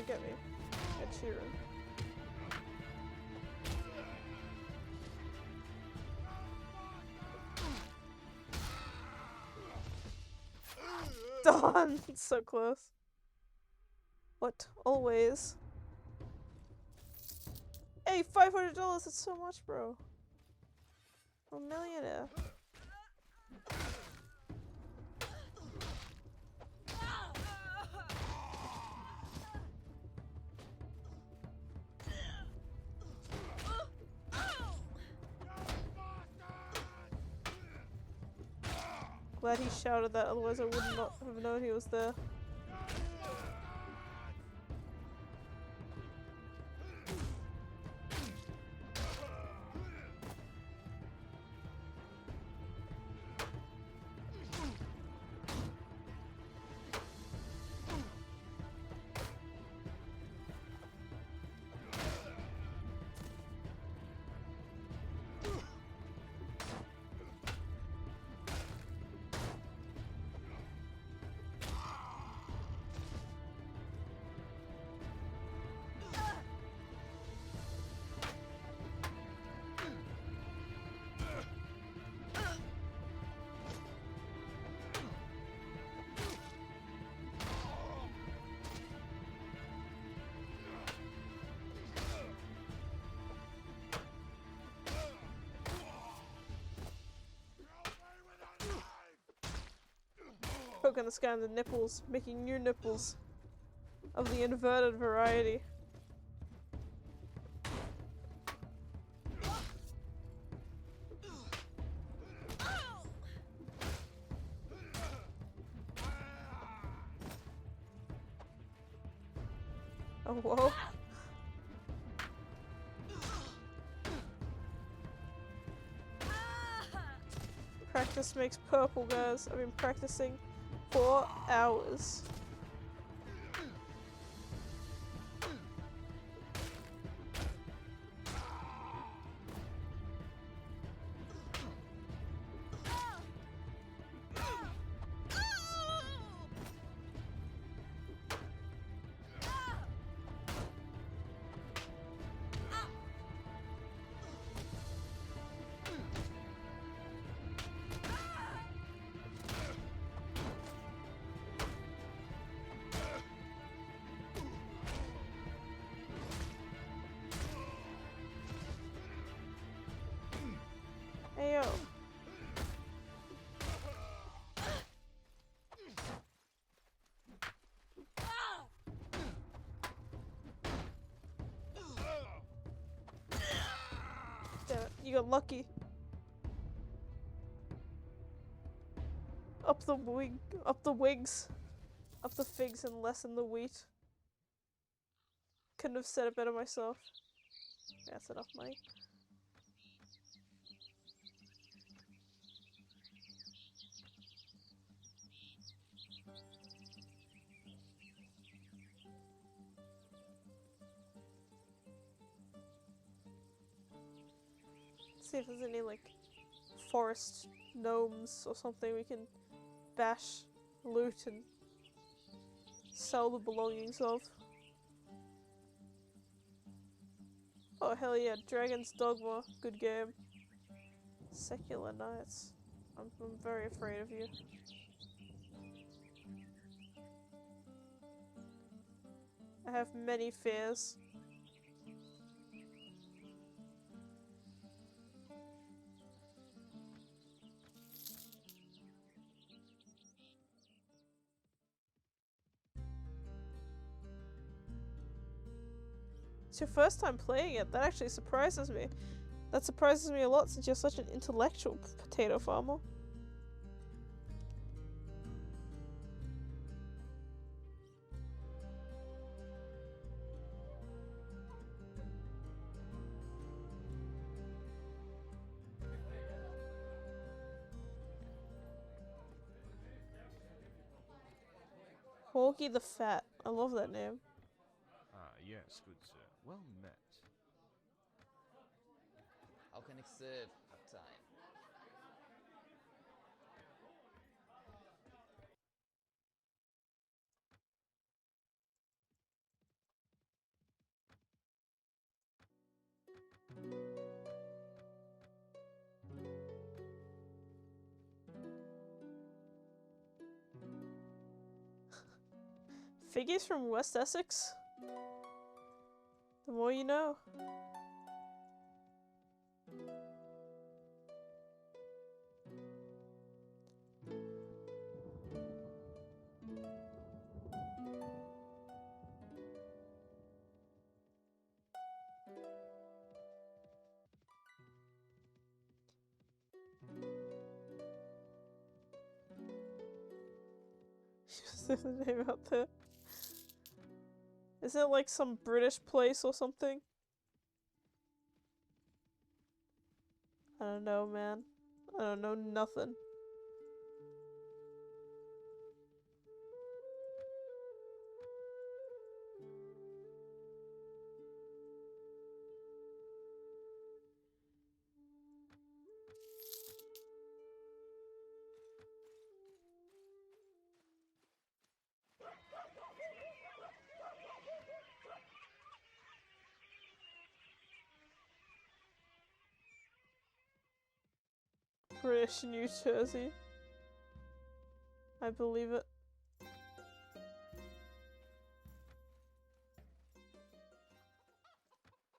Get me. Ed Sheeran. Done! So close. What? Always. Hey, $500! That's so much, bro. I'm a millionaire. Glad he shouted that, otherwise I would not have known he was there. poking this guy in the nipples, making new nipples of the inverted variety. Oh, whoa. Practice makes purple, guys. I've been practicing for hours. Ayo. Damn it, you got lucky. Up the wing, up the wigs, up the figs and lessen the wheat. Couldn't have said it better myself. That's enough money. See if there's any like forest gnomes or something we can bash, loot, and sell the belongings of. Oh hell yeah, Dragon's Dogma, good game. Secular Knights. I'm very afraid of you. I have many fears. It's your first time playing it. That actually surprises me. That surprises me a lot since you're such an intellectual potato farmer. Porgy the Fat. I love that name. Ah, yes, good sir. Well met. How can I serve? Have time. Figures from West Essex? The more you know. There's the name out there. Is it like some British place or something? I don't know, man. I don't know nothing. British New Jersey. I believe it.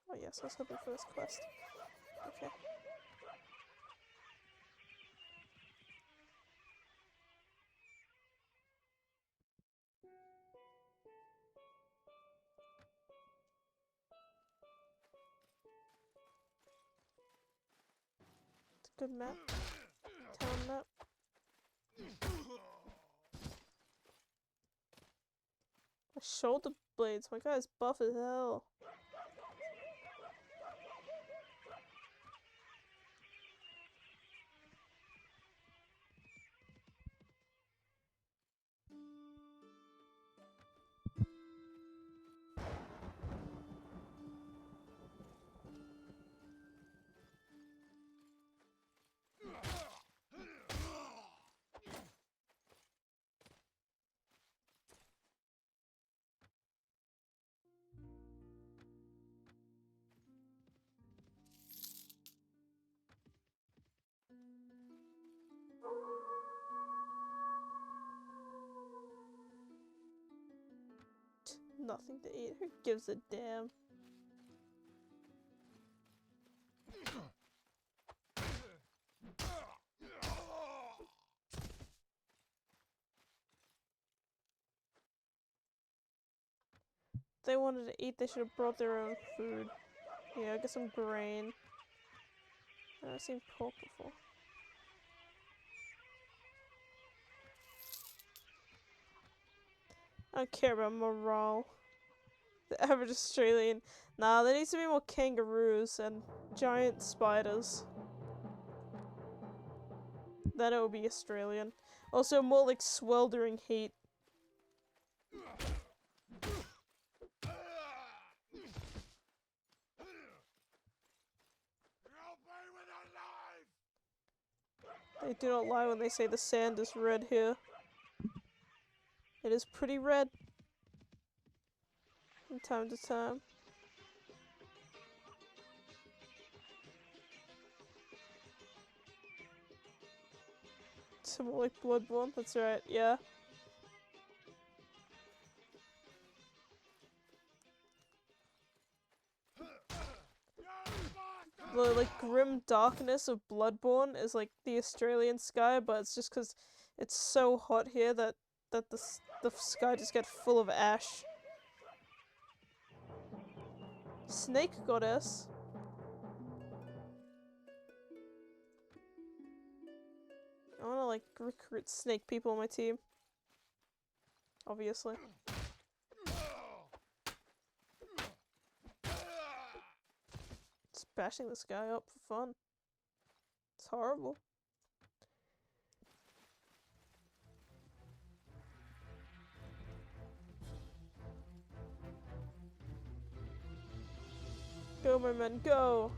Oh yes, let's have the first quest. Okay. Good map. Town map. My shoulder blades. My guy's buff as hell. Nothing to eat. Who gives a damn? If they wanted to eat, they should have brought their own food. Yeah, get some grain. I've seen pork before. I don't care about morale. The average Australian. Nah, there needs to be more kangaroos and giant spiders. Then it will be Australian. Also, more like sweltering heat. They do not lie when they say the sand is red here. It is pretty red. From time to time. Some more like Bloodborne, that's right, yeah. The like grim darkness of Bloodborne is like the Australian sky, but it's just because it's so hot here that the sky just gets full of ash. Snake goddess. I wanna like recruit snake people on my team. Obviously. Just bashing this guy up for fun. It's horrible. Go, my men, go!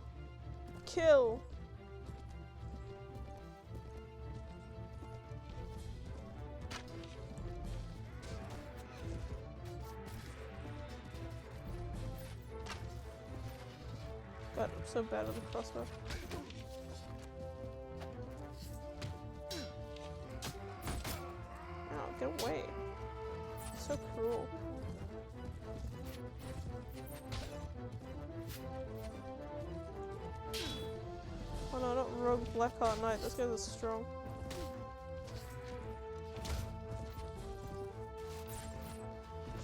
Kill! God, I'm so bad with the crossbow. Ow, get away. So cruel. Oh no, not Rogue Blackheart Knight, those guys are strong.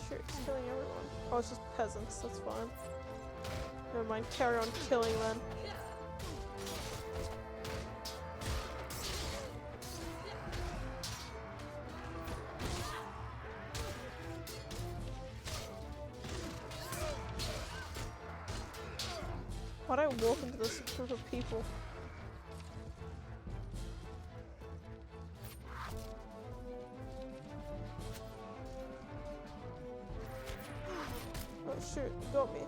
Sure, he's killing everyone. Oh, it's just peasants, that's fine. Never mind, carry on killing then. Why'd I walk into this group of people? Oh shoot, you got me.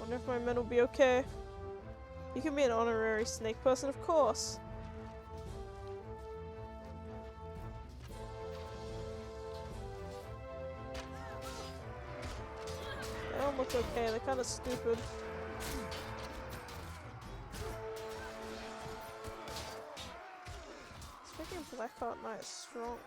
Wonder if my men will be okay. You can be an honorary snake person, of course. They don't look okay, they're kinda stupid. This freaking Blackheart Knight is strong.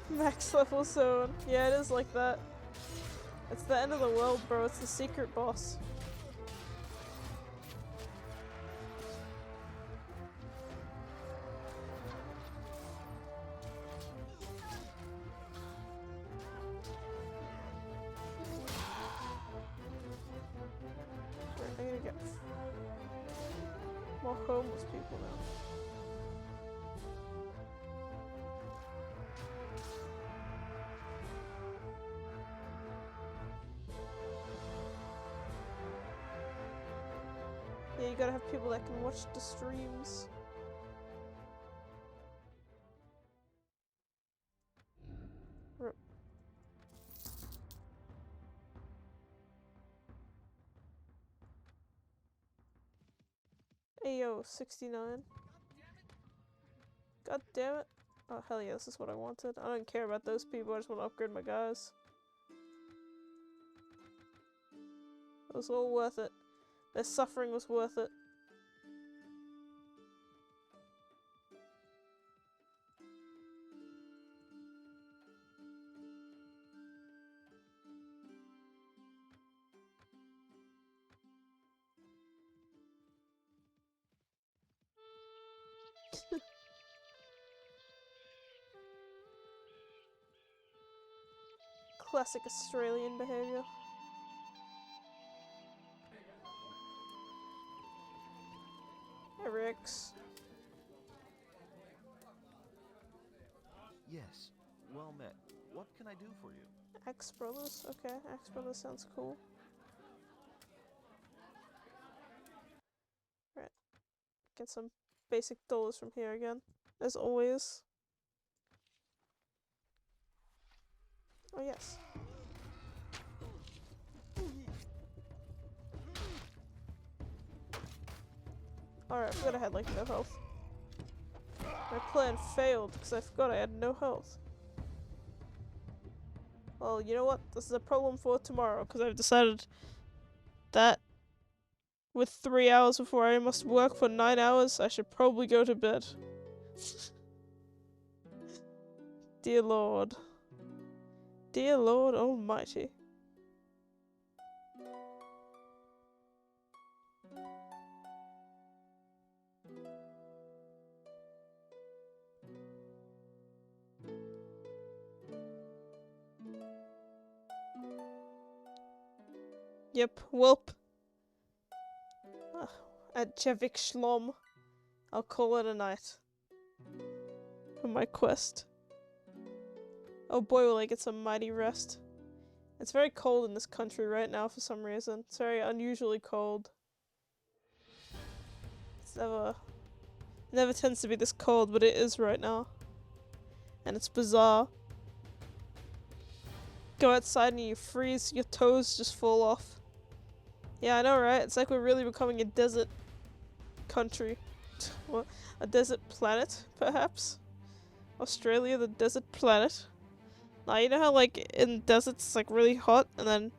Max level zone. Yeah, it is like that. It's the end of the world, bro. It's the secret boss. more homeless people now. Yeah, you gotta have people that can watch the streams. Rip. Ayo, 69. God damn it. Oh, hell yeah, this is what I wanted. I don't care about those people, I just want to upgrade my guys. It was all worth it. Their suffering was worth it. Classic Australian behavior. Hey, Rix. Yes, well met. What can I do for you? Axe Brothers? Okay, Axe Brothers sounds cool. Right. Get some basic dollars from here again, as always. Oh, yes. Alright, I forgot I had like no health. My plan failed because I forgot I had no health. Well, you know what? This is a problem for tomorrow because I've decided that with 3 hours before I must work for 9 hours, I should probably go to bed. Dear Lord. Dear Lord Almighty. Yep, welp. At Jevik Shlom. I'll call it a night. For my quest. Oh boy, will I get some mighty rest. It's very cold in this country right now for some reason. It's very unusually cold. It's never tends to be this cold, but it is right now. And it's bizarre. Go outside and you freeze, your toes just fall off. Yeah, I know, right? It's like we're really becoming a desert country. What? A desert planet, perhaps? Australia, the desert planet. Now, you know how like in deserts it's like really hot and then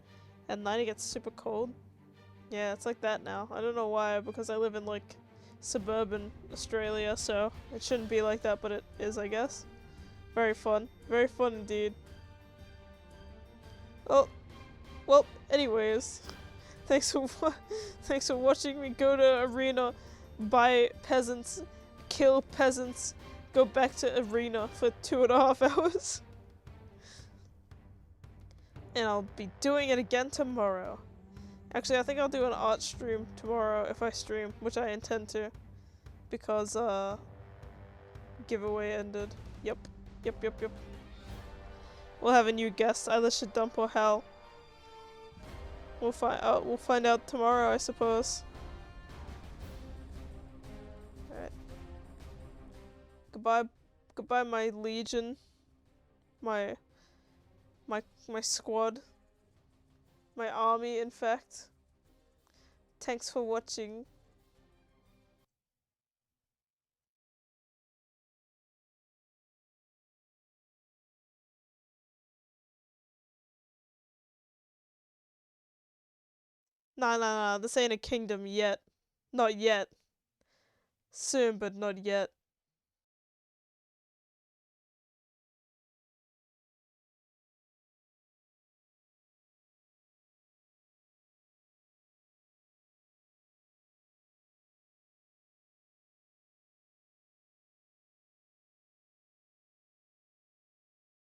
at night it gets super cold? Yeah, it's like that now. I don't know why, because I live in like suburban Australia, so it shouldn't be like that, but it is, I guess. Very fun. Very fun indeed. Oh, well, anyways. Thanks for watching me go to arena, buy peasants, kill peasants, go back to arena for 2.5 hours. And I'll be doing it again tomorrow. Actually, I think I'll do an art stream tomorrow if I stream, which I intend to. Because, giveaway ended. Yep. We'll have a new guest, either Shadump or Hal. We'll find out tomorrow, I suppose. Alright. Goodbye my legion. My squad. My army, in fact. Thanks for watching. Nah, this ain't a kingdom yet. Not yet. Soon, but not yet.